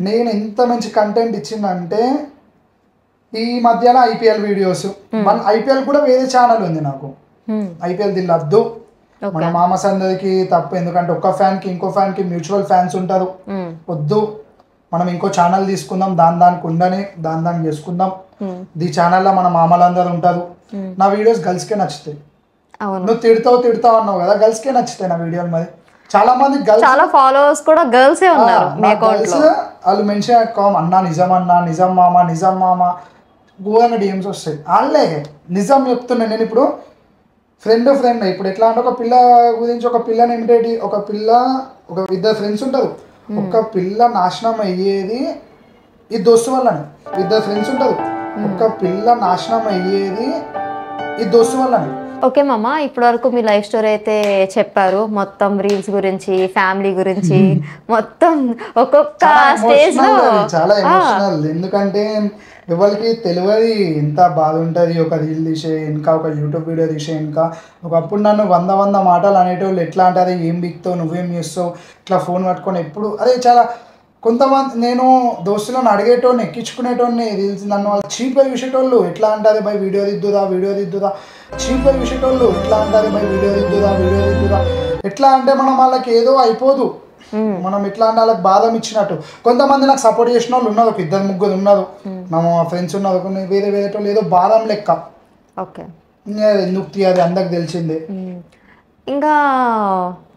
నేను ఎంత మంచి కంటెంట్ ఇచ్చిందంటే, ఈ మధ్యలో IPL వీడియోస్, మన IPL కూడా వేరే ఛానల్ ఉంది నాకు. IPL దిల్లద్దు మన మామ సందరికి తప్పు, ఎందుకంటే ఒక్క ఫ్యాన్కి ఇంకో ఫ్యాన్కి మ్యూచువల్ ఫ్యాన్స్ ఉంటారు. వద్దు, మనం ఇంకో ఛానల్ తీసుకుందాం, దానికి ఉండని దాన్ని చేసుకుందాం. ఈ ఛానల్లో మన మామలందరూ ఉంటారు. నా వీడియోస్ గర్ల్స్కే నచ్చుతాయి. నువ్వు తిడతావు అన్నావు కదా, గర్ల్స్కే నచ్చుతాయి నా వీడియోలు. మరి చాలా మంది చాలా ఫాలోవర్స్ కూడా గర్ల్సే ఉన్నారు. వాళ్ళు మెన్షన్ అన్నా నిజం మామ ఘోరంగా DMs వస్తాయి. వాళ్ళే నిజం చెప్తున్నా. నేను ఇప్పుడు ఫ్రెండ్ ఇప్పుడు ఎట్లా అంటే, ఒక పిల్ల గురించి, ఒక పిల్లని ఇమిటేట్, ఒక ఇద్దరు ఫ్రెండ్స్ ఉంటారు. ఒక పిల్ల నాశనం అయ్యేది ఈ దోస్తు వల్లనే. ఇద్దరు ఫ్రెండ్స్ ఉంటారు, ఒక పిల్ల నాశనం అయ్యేది ఈ దోస్తు వల్లనే. ఓకే మామ, ఇప్పటి వరకు మీ లైఫ్ స్టోరీ అయితే చెప్పారు. మొత్తం రీల్స్ గురించి, ఫ్యామిలీ గురించి, మొత్తం ఒక్కొక్క స్టేజ్ లో చాలా ఎమోషనల్. ఎందుకంటే ఎవరికి తెలియదు ఎంత బాధ ఉంటుంది. ఒక రీల్ తీసే ఇంకా, ఒక యూట్యూబ్ వీడియో తీసే ఇంకా. ఒకప్పుడు నన్ను 100 మాటలు అనేటోళ్ళు. ఎట్లా అంటే, అదే ఏం బిక్తావు, నువ్వేం చేస్తావు, ఇట్లా ఫోన్ పట్టుకొని ఎప్పుడు అదే. చాలా కొంతమంది నేను దోస్తులను అడిగేటోడిని, ఎక్కించుకునేటోడిని రీల్స్. నన్ను వాళ్ళు చీప్గా చూసేటోళ్ళు. ఎట్లా అంటే, అది బై వీడియో దిద్దుదా చీప్గా చూసేటోళ్ళు. ఎట్లా అంటే, అది బై వీడియో దిద్దుదా. ఎట్లా అంటే మనం వాళ్ళకి ఏదో అయిపోదు, మనం ఎట్లా అంటే వాళ్ళకి బాధం ఇచ్చినట్టు. కొంతమంది నాకు సపోర్ట్ చేసిన వాళ్ళు ఉన్నారు, ఒక 2-3 ఉన్నారు. మా ఫ్రెండ్స్ ఉన్నారు, కొన్ని వేరే వాళ్ళు ఏదో బాధం లెక్క. ఓకే, ఎందుకు తీయాలి అందరికి తెలిసిందే. ఇంకా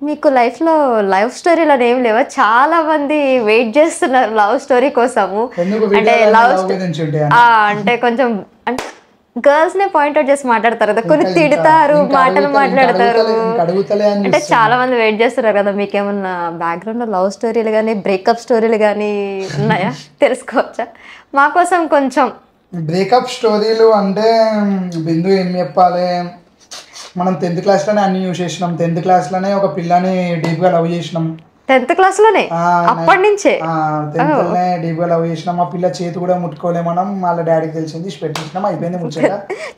మీకు లైఫ్లో లవ్ స్టోరీలు అనేవి లేవా? చాలా మంది వెయిట్ చేస్తున్నారు లవ్ స్టోరీ కోసము. అంటే అంటే కొంచెం అంటే గర్ల్స్ నే పాయింట్అవుట్ చేసి మాట్లాడతారు కదా, కొన్ని తిడతారు, మాటలు మాట్లాడతారు. అంటే చాలా మంది వెయిట్ చేస్తున్నారు కదా. మీకేమన్నా బ్యాక్గ్రౌండ్ లో లవ్ స్టోరీలు కానీ, బ్రేకప్ స్టోరీలు కానీ ఉన్నాయా? తెలుసుకోవచ్చా మా కోసం కొంచెం? బ్రేకప్ స్టోరీలు అంటే బిందు ఏం చెప్పాలి, మనం 10th క్లాస్లోనే అన్ని యూజ్ చేసినాం. 10th క్లాస్లోనే ఒక పిల్లని డీప్గా లవ్ చేసినాం. 10th క్లాస్లోనే అప్పటి నుంచే 10th లోనే డీప్గా లవ్ చేసినాం. ఆ పిల్ల చేతి కూడా ముట్టుకోలే మనం, వాళ్ళ డాడీకి తెలిసింది, పెట్టించినాం, అయిపోయింది ముచ్చట.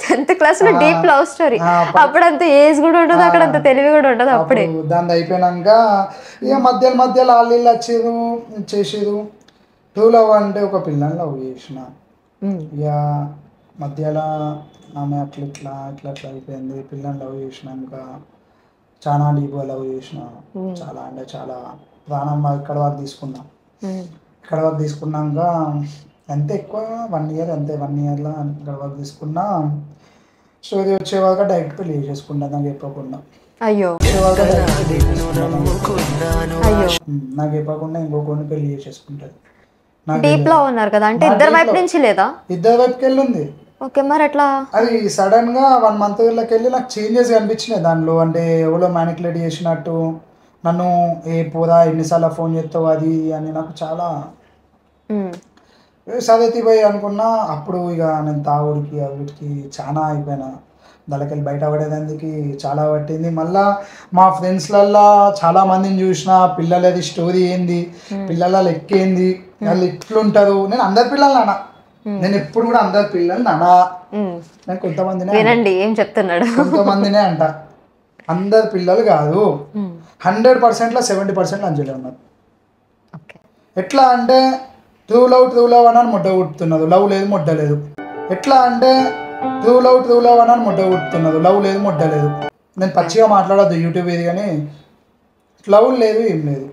10th క్లాస్లో డీప్ లవ్ స్టోరీ. అప్పుడు అంత ఏజ్ కూడా ఉండదు, అక్కడ అంత తెలివి కూడా ఉండదు. అప్పుడే దాన్ని అయిపోయినాక ఇక మధ్యలో వాళ్ళు చేసేది. ట్రూ లవ్ అంటే ఒక పిల్లని లవ్ చేసిన, ఇక మధ్యలో ఆమె అట్లా అయిపోయింది. పిల్లని లవ్ చేసినాక చాలా డీప్గా లవ్ చేసిన, చాలా అంటే చాలా ప్రాణం ఇక్కడ వరకు తీసుకున్నాం. ఇక్కడ వరకు తీసుకున్నాక అంతే ఎక్కువ 1 ఇయర్, అంతే 1 ఇయర్లో ఇక్కడ వరకు తీసుకున్నా. స్టోరీ వచ్చేవాక డైరెక్ట్ పెళ్లి చేసుకుంటాను నాకు చెప్పకుండా. అయ్యో నాకు చెప్పకుండా ఇంకొకరిని పెళ్లి చేసేసుకుంటది. డీప్ లో ఉన్నారు కదా, అంటే ఇద్దరు వైపు నుంచి లేదా? ఇద్దరు వైపుకి వెళ్ళి ఉంది. ఓకే, మరి ఎట్లా? అది సడన్ గా 1 మంత్ వెళ్ళి నాకు చేంజెస్ కనిపించినాయి దానిలో. అంటే ఎవరో మ్యానికులేట్ చేసినట్టు, నన్ను ఏ పోరా ఎన్నిసార్లు ఫోన్ చేస్తావు అది అని నాకు చాలా సదతి పోయి అనుకున్నా. అప్పుడు ఇక నేను తాగుడికి వీటికి చాలా అయిపోయినా. దానికెళ్ళి బయట పడేదానికి చాలా పట్టింది. మళ్ళా మా ఫ్రెండ్స్లల్లో చాలా మందిని చూసిన, పిల్లలది స్టోరీ ఏంది, పిల్లల లెక్క ఏంది, వాళ్ళు ఎట్లుంటారు. నేను అందరి పిల్లలు నాన్న, నేను ఎప్పుడు కూడా అందరి పిల్లలు నాన్న. నేను కొంతమందినే ఏం చెప్తున్నాడు, కొంతమందినే అంట, అందరి పిల్లలు కాదు. 100%లో 70% అంజలి ఉన్నారు. ఎట్లా అంటే ట్రూ లవ్ అని ముడ్డ కుట్టుతున్నది, లవ్ లేదు ముడ్డ లేదు. ఎట్లా అంటే ట్రూ లవ్ అని ముడ్డ కుట్టుతున్నది, లవ్ లేదు ముడ్డ లేదు. నేను పచ్చిగా మాట్లాడద్దు యూట్యూబ్ ఇది, కానీ లవ్ లేదు ఏం లేదు.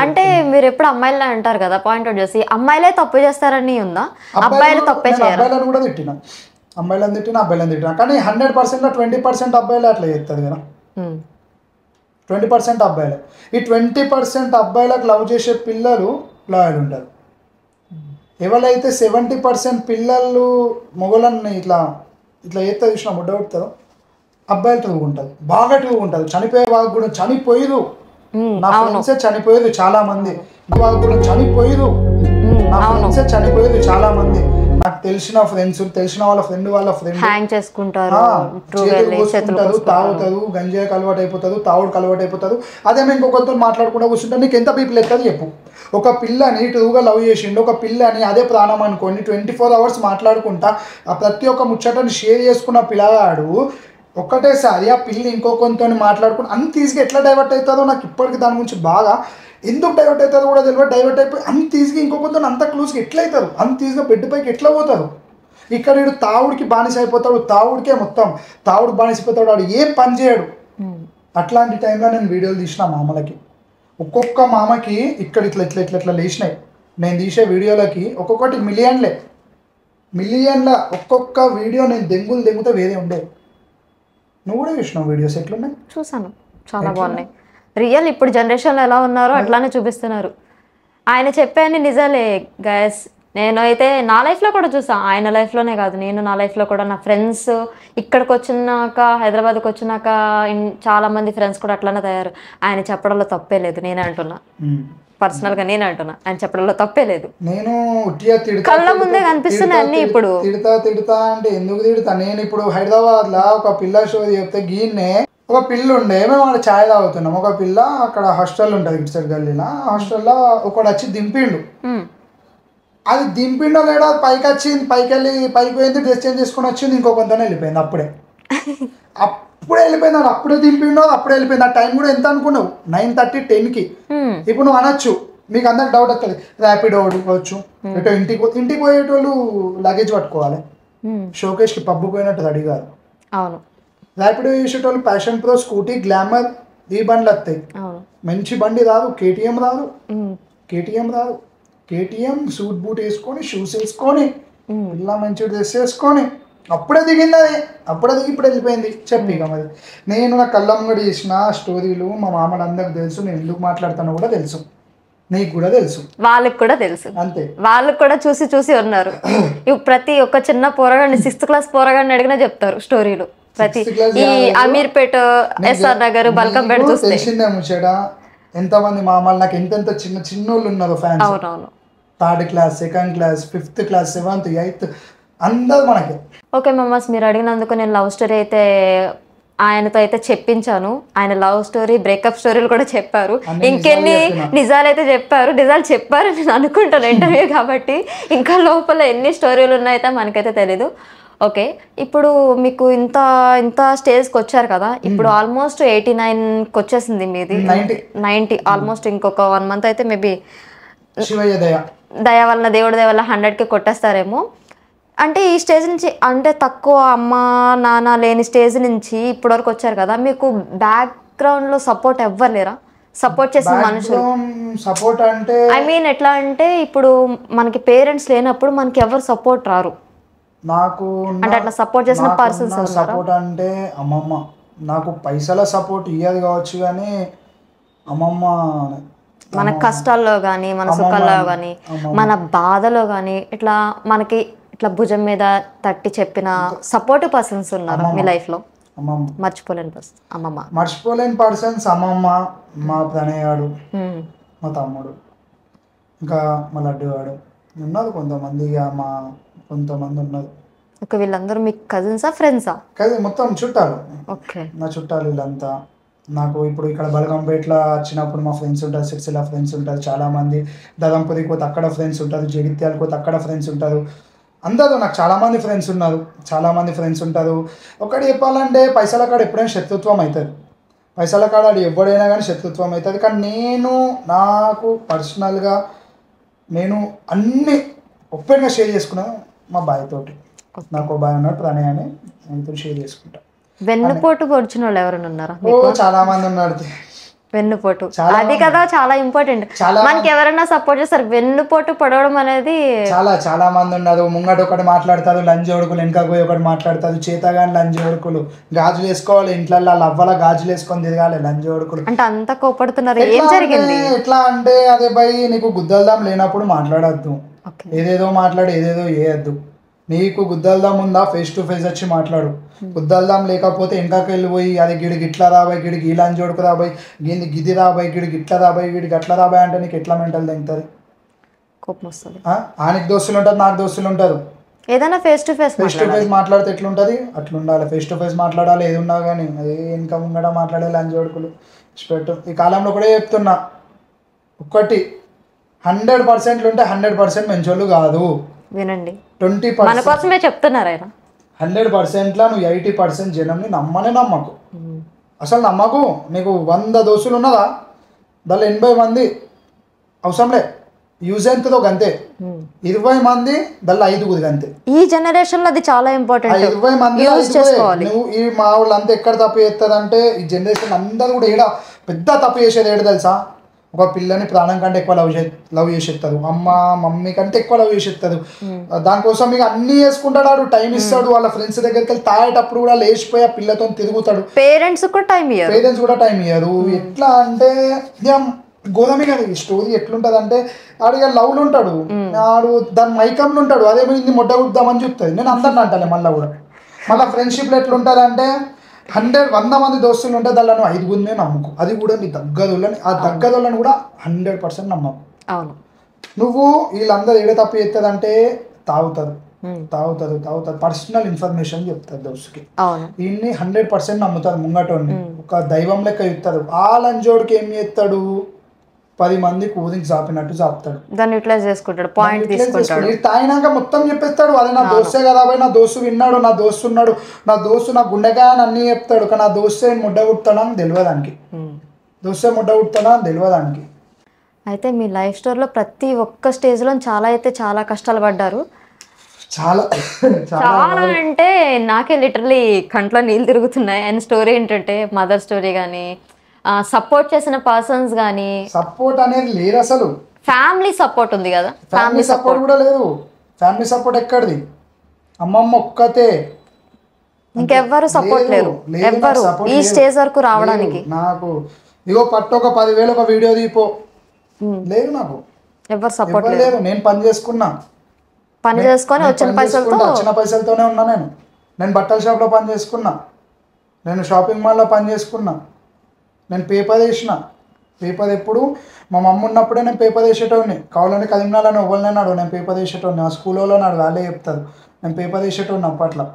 అంటే మీరు ఎప్పుడు అమ్మాయిలే అంటారు కదా, పాయింట్ అవుట్ చేసి అమ్మాయిలే తప్పు చేస్తారని ఉందా? అబ్బాయిలు తప్పే చేయాలి. అబ్బాయిలను కూడా తిట్టినా, అమ్మాయిలను తిట్టినా అబ్బాయిలను తిట్టినా. కానీ 100%లో 20% అబ్బాయిలు అట్లా చేస్తుంది కదా. 20% అబ్బాయిలు. ఈ 20% అబ్బాయిలకు లవ్ చేసే పిల్లలు లాయల్ ఉంటారు. ఎవరైతే 70% పిల్లలు మొగలన్నీ ఇట్లా ఇట్లా ఎత్త చూసినా ముడ్డ కొడతారో అబ్బాయిలు తిరుగుంటారు, బాగా తిరుగుంటారు. చనిపోయే వాళ్ళకి కూడా చనిపోయిరు, నా ఫ్రెండ్సే చనిపోయేది చాలా మంది. వాళ్ళకి కూడా చనిపోయిరు, నా ఫ్రెండ్సే చనిపోయేది చాలా మంది. నాకు తెలిసిన ఫ్రెండ్స్, తెలిసిన వాళ్ళ ఫ్రెండ్ చేసుకుంటారు, తాగుతారు, గంజాయికి అలవాటు అయిపోతారు, తాగుడుకి అలవాటు అయిపోతారు. అదే మేము ఇంకొకరితో మాట్లాడుకుంటూ కూర్చుంటారు. నీకు ఎంత బీపీ ఎత్తది చెప్పు. ఒక పిల్లని టూగా లవ్ చేసిండు, ఒక పిల్లని అదే ప్రాణం అనుకోండి 24 hours మాట్లాడుకుంటా ప్రతి ఒక్క ముచ్చటని షేర్ చేసుకున్న పిల్లగాడు ఒక్కటేసారి ఆ పిల్లి ఇంకొకరితో మాట్లాడుకుని అంత ఈజీగా ఎట్లా డైవర్ట్ అవుతుందో నాకు ఇప్పటికి దాని గురించి బాగా, ఎందుకు డైవర్ట్ అవుతుందో కూడా తెలియదు. డైవర్ట్ అయిపోయి అంత ఈజీగా ఇంకొకరితో అంత క్లోజ్గా ఎట్లా అవుతారు, అంత ఈజీగా బెడ్ పైకి ఎట్లా పోతారు. ఇక్కడ వీడు తావుడికి బానిస అయిపోతాడు, తావుడికే మొత్తం తావుడు బానిసైపోతాడు, వాడు ఏం పని చేయడు. అట్లాంటి టైంలో నేను వీడియోలు తీసిన మామలకి. ఒక్కొక్క మామకి ఇక్కడ ఇట్లా ఇట్లా ఇట్లా ఇట్లా లేచినాయి. నేను తీసే వీడియోలకి ఒక్కొక్కటి మిలియన్ల ఒక్కొక్క వీడియో నేను దెంగుతే వేరే ఉండే. నువ్వు కూడా చూసినావు వీడియోస్ ఎట్లున్నాయి? చూసాను, చాలా బాగున్నాయి. రియల్ ఇప్పుడు జనరేషన్లో ఎలా ఉన్నారో అట్లానే చూపిస్తున్నారు. ఆయన చెప్పాయని నిజాలే గైస్. నేనైతే నా లైఫ్లో కూడా చూసాను, ఆయన లైఫ్లోనే కాదు, నేను నా లైఫ్లో కూడా. నా ఫ్రెండ్స్ ఇక్కడికి వచ్చినాక, హైదరాబాద్కి వచ్చినాక చాలామంది ఫ్రెండ్స్ కూడా అట్లానే తయారు. ఆయన చెప్పడంలో తప్పే లేదు, నేనే అంటున్నా, పర్సనల్గా నేనే అంటున్నా, ఆయన చెప్పడంలో తప్పే లేదు. నేను కళ్ళ ముందే కనిపిస్తున్నాయి అన్నీ. ఇప్పుడు తిడతా అంటే ఎందుకు తిడతా? నేను ఇప్పుడు హైదరాబాద్లో ఒక పిల్ల షో చెప్తే గీన్నే ఒక పిల్ల ఉండే, మేము అక్కడ ఛాయ్ తాగుతున్నాం. ఒక పిల్ల అక్కడ హాస్టల్ ఉంటుంది ఇటు సైడ్ గల్లీలో, హాస్టల్లో ఒకడు వచ్చి దింపిండు. అది దింపిండో లేడో పైకి వచ్చింది, పైకి పోయింది, డ్రెస్ చేంజ్ చేసుకుని వచ్చింది, ఇంకొకరితోనే వెళ్ళిపోయింది. అప్పుడే వెళ్ళిపోయింది. అది అప్పుడే దింపిండో అప్పుడే వెళ్ళిపోయింది. ఆ టైం కూడా ఎంత అనుకున్నావు? 9:30, 10కి. ఇప్పుడు నువ్వు అనొచ్చు, మీకు అందరికి డౌట్ వస్తుంది, ర్యాపిడో పడుకోవచ్చు, ఇటు ఇంటికి పోయేటోళ్ళు లగేజ్ పట్టుకోవాలి, షోకేష్కి పబ్బు పోయినట్టు రెడీ కాదు. అవును, ర్యాపిడో చేసేటోళ్ళు ప్యాషన్ ప్రో, స్కూటీ, గ్లామర్ ఈ బండ్లు వస్తాయి. మంచి బండి రాదు, కేటీఎం రాదు. కేటీఎం సూట్ బూట్ వేసుకొని, షూస్ వేసుకొని, ఇలా మంచి డ్రెస్ వేసుకొని అప్పుడే దిగింది. అది అప్పుడే దిగి ఇప్పుడు వెళ్ళిపోయింది. చెప్పి ఇక మరి నేను నా కళ్ళమ్మడి చేసిన స్టోరీలు మా మామడు అందరికి తెలుసు. నేను ఎందుకు మాట్లాడతానో కూడా తెలుసు, నీకు కూడా తెలుసు, వాళ్ళకి కూడా తెలుసు. అంతే, వాళ్ళకి కూడా చూసి ఉన్నారు. ప్రతి ఒక్క చిన్న పోరగాడిని 6th క్లాస్ పోరగాడిని అడిగినా చెప్తారు స్టోరీలు. ప్రతి ఈ అమీర్పేట, ఎస్ఆర్ నగర్, బల్కంపేట చూస్తే తెలిసిందే ముచ్చట. ఎంతమంది మామలు నాకు ఎంతెంత చిన్నోళ్ళు ఉన్నారు ఫ్యాన్స్. అవునవును, 3rd class, 2nd class, 5th class, 7th, 8th అందరు మనకి. ఓకే మమ్మస్, మీరు అడిగినందుకు నేను లవ్ స్టోరీ అయితే ఆయనతో అయితే చెప్పించాను. ఆయన లవ్ స్టోరీ, బ్రేకప్ స్టోరీలు కూడా చెప్పారు. ఇంకెన్ని నిజాలైతే చెప్పారు. నిజాలు చెప్పారు నేను అనుకుంటాను ఇంటర్వ్యూ కాబట్టి. ఇంకా లోపల ఎన్ని స్టోరీలు ఉన్నాయైతే మనకైతే తెలీదు. ఓకే, ఇప్పుడు మీకు ఇంత స్టేజ్కి వచ్చారు కదా, ఇప్పుడు ఆల్మోస్ట్ 89కి వచ్చేసింది మీది, 90 ఆల్మోస్ట్. ఇంకొక 1 month అయితే మేబీ దయ వలన, దేవుడి దయ వల్ల 100కి కొట్టేస్తారేమో. అంటే ఈ స్టేజ్ నుంచి, అంటే తక్కువ అమ్మ నాన్న లేని స్టేజ్ నుంచి ఇప్పటివరకు వచ్చారు కదా, మీకు బ్యాక్గ్రౌండ్లో సపోర్ట్ ఎవ్వరు లేరా? సపోర్ట్ చేసిన మనుషులు. సపోర్ట్ అంటే ఐ మీన్ ఎట్లా అంటే ఇప్పుడు మనకి పేరెంట్స్ లేనప్పుడు మనకి ఎవరు సపోర్ట్ రారు. నాకు అంటే అట్లా సపోర్ట్ చేసిన పర్సన్స్ సపోర్ట్ అంటే అమ్మమ్మ. నాకు పైసల సపోర్ట్ ఇయ్యదు కావచ్చు కానీ అమ్మమ్మ మన కష్టాల్లో కానీ మన సుఖాల్లో కానీ మన బాధలో కానీ ఇట్లా మనకి ఇట్లా భుజం మీద తట్టి చెప్పిన సపోర్టివ్ పర్సన్స్ ఉన్నారు మీ లైఫ్ లో? అమ్మమ్మ. మర్చిపోలేని పర్సన్ అమ్మమ్మ. మర్చిపోలేని పర్సన్స్ అమ్మమ్మ, మా ప్రణయాడు, మా తమ్ముడు, ఇంకా మా లడ్డుగాడు ఉన్నారు కొంతమంది. మా కొంతమంది ఉన్నారు. ఓకే, వీళ్ళందరూ మీ కజిన్సా ఫ్రెండ్సా? మొత్తం చుట్టాలు. ఓకే, నా చుట్టాలు వీళ్ళంతా. నాకు ఇప్పుడు ఇక్కడ బలగంపేటలో వచ్చినప్పుడు మా ఫ్రెండ్స్ ఉంటారు, సిరిసిల్ల ఫ్రెండ్స్ ఉంటారు చాలామంది. దదంపురికి పోతే అక్కడ ఫ్రెండ్స్ ఉంటారు, జగిత్యాలకు పోతే అక్కడ ఫ్రెండ్స్ ఉంటారు. అందరూ నాకు చాలామంది ఫ్రెండ్స్ ఉన్నారు, చాలామంది ఫ్రెండ్స్ ఉంటారు. ఒకటి చెప్పాలంటే పైసల కాడ ఎప్పుడైనా శత్రుత్వం అవుతుంది. పైసల కాడ అది ఎవడైనా కానీ శత్రుత్వం అవుతుంది. కానీ నాకు పర్సనల్గా నేను అన్నీ ఓపెన్గా షేర్ చేసుకున్నాను మా బాయ్ తోటి. నాకు బాయ్ ఉన్నాడు ప్రణయ్ అని, ఆయనతో షేర్ చేసుకుంటా. వెన్నుపోటు పొడిచిన వాళ్ళు ఎవరైనా ఉన్నారా? చాలా మంది ఉన్నారు. వెన్నుపోటు అది కదా చాలా ఇంపార్టెంట్. మనకి ఎవరైనా సపోర్ట్ చేస్తారు. వెన్నుపోటు పొడవడం అనేది చాలా మంది ఉన్నారు. ముంగట ఒకటి మాట్లాడతారు లంజోడుకులు, వెనక పోయి ఒకటి మాట్లాడతారు చేతగాని లంజోడుకులు. గాజులు వేసుకోవాలి ఇంట్లో, అవ్వాల గాజులు వేసుకొని తిరగాలి లంజోడుకులు. అంటే అంత కోపడుతున్నారు. ఏం జరిగింది? ఎట్లా అంటే అదే భయ్ నీకు గుద్దల్దాం లేనప్పుడు మాట్లాడద్దు, ఏదేదో మాట్లాడి ఏదేదో చేయొద్దు. నీకు గుద్దల్దాం ఉందా ఫేస్ టు ఫేస్ వచ్చి మాట్లాడు. గుద్దల్దాం లేకపోతే వెనకకి వెళ్ళిపోయి అది గిడికి ఇట్లా రాబాయి, గిడికి ఇలాంటి జోడుకు రాబాయి, గిది గిది రాబాయి, గిడికి ఇట్లా రాబాయి, గిడికి అట్లా రాబాయి అంటే నీకు ఎట్లా మెంటల్ తింటుంది? కోపం వస్తుంది. ఆయనకి దోస్తులు ఉంటారు, నాకు దోస్తులు ఉంటారు. ఏదైనా ఫేస్ టు ఫేస్ మాట్లాడితే ఎట్లుంటుంది అట్లా ఉండాలి. ఫేస్ టు ఫేస్ మాట్లాడాలి. ఏది ఉన్నా కానీ అదే ఇంకా ముంగట మాట్లాడే లంచ్ జోడుకులు పెట్టు. ఈ కాలంలో కూడా చెప్తున్నా, ఒక్కటి 100% ఉంటే 100% మంచోళ్ళు కాదు. వినండి, 20% మన కోసమే చెప్తున్నారు ఆయన. 100%లా నువ్వు 80% జనంని నమ్మకు. అసలు నమ్మకు. నీకు 100 దోస్తులు ఉన్నదా, దానిలో 80 మంది అవసరంలే, యూజ్ ఎంతదో గంతే. 20 మంది దానిలో 5 గంతే. ఈ జనరేషన్ లో అది చాలా ఇంపార్టెంట్. 20 మంది నువ్వు ఈ మా వాళ్ళు అంతా ఎక్కడ తప్పు చేస్తుందంటే ఈ జనరేషన్ అందరూ కూడా ఏడా పెద్ద తప్పు చేసేది ఏడు తెలుసా? ఒక పిల్లని ప్రాణం కంటే ఎక్కువ లవ్ చేసేస్తారు. అమ్మ మమ్మీ కంటే ఎక్కువ లవ్ చేసేస్తారు. దానికోసం మీకు అన్ని చేసుకుంటాడు, టైం ఇస్తాడు. వాళ్ళ ఫ్రెండ్స్ దగ్గరికి వెళ్ళి తాగేటప్పుడు కూడా లేచిపోయి ఆ పిల్లతో తిరుగుతాడు. పేరెంట్స్ కూడా టైం ఇయ్యరు. ఎట్లా అంటే గోదామి కదా ఈ స్టోరీ. ఎట్లుంటది అంటే ఆడిగా లవ్లు ఉంటాడు, ఆడు దాని మైకంలో ఉంటాడు. అదే ఇది మొడ్డ గుద్దామని చెప్తుంది. నేను అందరిని అంటాను మళ్ళీ ఫ్రెండ్షిప్లో ఎట్లుంటుంది అంటే 100 మంది దోస్తులు ఉంటే దాన్ని 5 నమ్ముకు. అది కూడా నీ దగ్గదోళ్ళని, ఆ దగ్గదోళ్ళని కూడా 100% నమ్మకు. అవును. నువ్వు వీళ్ళందరూ ఏడే తప్పు చేస్తుందంటే తాగుతారు. పర్సనల్ ఇన్ఫర్మేషన్ చెప్తారు దోస్తుకి. వీళ్ళని 100% నమ్ముతారు. ముంగటోని ఒక దైవం లెక్క చెప్తారు. ఆ లంజోడికి ఏం చేస్తాడు, 10 మంది కూలింగ్ చాపినట్టు చాపుతాడు. దాన్ని యూటిలైజ్ చేసుకుంటాడు, పాయింట్ తీసుకుంటాడు. తాగినాక మొత్తం చెప్పేస్తాడు. అదే నా దోస్తే కదా పోయి, నా దోస్తు విన్నాడు, నా దోస్తు ఉన్నాడు, నా దోస్తు నా గుండెగా అని అన్నీ చెప్తాడు. కానీ నా దోస్తే ముడ్డ కుడతాడా అని తెలియదానికి, దోస్తే ముడ్డ కుడతాడా అని తెలియదానికి. అయితే మీ లైఫ్ స్టోరీలో ప్రతి ఒక్క స్టేజ్లో చాలా కష్టాలు పడ్డారు. చాలా అంటే నాకే లిటరలీ కంట్లో నీళ్ళు తిరుగుతున్నాయి. అండ్ స్టోరీ ఏంటంటే మదర్ స్టోరీ కానీ, సపోర్ట్ చేసిన పర్సన్స్ కానీ. సపోర్ట్ అనేది లేదు అసలు. ఫ్యామిలీ సపోర్ట్ ఉంది కదా, ఫ్యామిలీ సపోర్ట్ కూడా లేదు. ఫ్యామిలీ సపోర్ట్ ఎక్కడిది? అమ్మమ్మ ఒక్కతే, ఇంకెవ్వరు సపోర్ట్ లేరు. ఎవ్వరు ఈ స్టేజ్ వరకు రావడానికి. నాకు ఇగో పట్టు ఒక 10,000 ఒక వీడియో తీపో లేదు, నాకు ఎవరు సపోర్ట్ లేదు. నేను పని చేసుకుని వచ్చిన పైసలతోనే ఉన్నా. నేను బట్టల షాప్లో పని చేసుకున్నా, నేను షాపింగ్ మాల్లో పని చేసుకున్నా, నేను పేపర్ వేసిన. పేపర్ ఎప్పుడు మా మమ్మ ఉన్నప్పుడే నేను పేపర్ వేసేటోడిని. కావాలంటే కదిమినాలని ఇవ్వలేనాడు, నేను పేపర్ వేసేటోడిని. ఆ స్కూల్లో నాడు వాళ్ళే చెప్తారు, నేను పేపర్ వేసేటోడిని అప్పట్లో.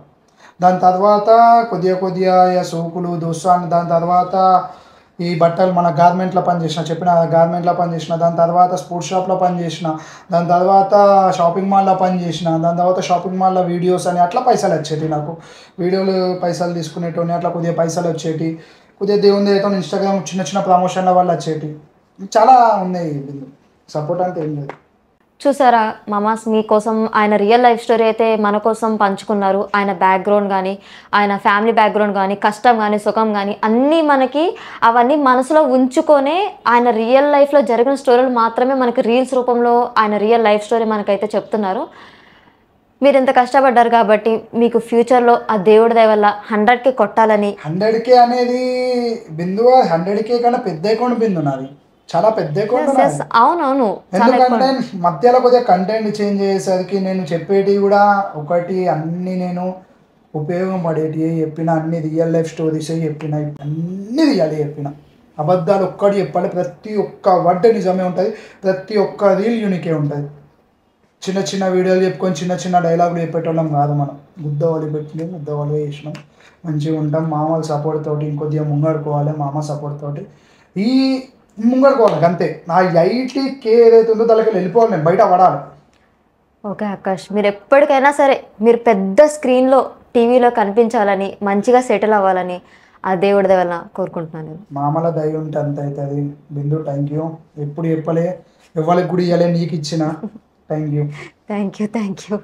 దాని తర్వాత కొద్దిగా సోకులు దోస్తాను. దాని తర్వాత ఈ బట్టలు మన గార్మెంట్లో పనిచేసిన గార్మెంట్లో పనిచేసిన. దాని తర్వాత స్పోర్ట్స్ షాప్లో పనిచేసిన. దాని తర్వాత షాపింగ్ మాల్లో పనిచేసిన. దాని తర్వాత షాపింగ్ మాల్లో వీడియోస్ అని అట్లా పైసలు వచ్చేటి. నాకు వీడియోలు పైసలు తీసుకునేటోని. అట్లా కొద్దిగా పైసలు వచ్చేటి. కొద్దిగా దేవుని దయతో ఇన్స్టాగ్రామ్ చిన్న ప్రమోషన్ల వల్ల వచ్చేటి. చాలా ఉన్నాయి. సపోర్ట్ అంటే ఏం లేదు. చూసారా మామాస్, మీకోసం ఆయన రియల్ లైఫ్ స్టోరీ అయితే మన కోసం పంచుకున్నారు. ఆయన బ్యాక్గ్రౌండ్ కానీ, ఆయన ఫ్యామిలీ బ్యాక్గ్రౌండ్ కానీ, కష్టం కానీ, సుఖం కానీ అన్నీ మనకి అవన్నీ మనసులో ఉంచుకొనే ఆయన రియల్ లైఫ్లో జరిగిన స్టోరీలు మాత్రమే మనకి రీల్స్ రూపంలో ఆయన రియల్ లైఫ్ స్టోరీ మనకైతే చెప్తున్నారు. మీరు ఇంత కష్టపడ్డారు కాబట్టి మీకు ఫ్యూచర్లో ఆ దేవుడి దయ వల్ల 100K కొట్టాలని. 100K అనేది బిందు, 100K కన్నా పెద్ద అకౌంట్ బిందు నాది, చాలా పెద్ద అకౌంట్. అవునవును, ఎందుకంటే మధ్యలో కొద్దిగా కంటెంట్ చేంజ్ చేసేసరికి నేను చెప్పేటివి కూడా ఒకటి అన్ని నేను ఉపయోగం పడేటివి చెప్పిన, అన్ని రియల్ లైఫ్ స్టోరీస్ చెప్పిన, అన్ని రియల్ చెప్పిన, అబద్ధాలు ఒక్కటి చెప్పాలి. ప్రతి ఒక్క వర్డ్ నిజమే ఉంటుంది, ప్రతి ఒక్క రీల్ యూనికే ఉంటుంది. చిన్న చిన్న వీడియోలు చెప్పుకొని చిన్న చిన్న డైలాగులు చెప్పేటోళ్ళం కాదు మనం. ముద్దవాళ్ళు పెట్టినాం, ముద్దవాళ్ళు వేసినాం, మంచిగా ఉంటాం. మామూలు సపోర్ట్ తోటి ఇంకొద్దిగా ముంగడుకోవాలి, మామ సపోర్ట్ తోటి ఈ ముంగడుకోవాలి అంతే. నా 80K ఏదైతే ఉందో దానికి వెళ్ళిపోవాలి, నేను బయట పడాలి. ఓకే ఆకాష్, మీరు ఎప్పటికైనా సరే మీరు పెద్ద స్క్రీన్లో టీవీలో కనిపించాలని, మంచిగా సెటిల్ అవ్వాలని ఆ దేవుడి దయ వల్ల కోరుకుంటున్నాను. మామల దయ ఉంటే అంత అవుతుంది బిందు. Thank you. ఎప్పుడు చెప్పలే, ఎవరికి కూడా ఇవ్వలే, నీకు ఇచ్చిన. Thank you.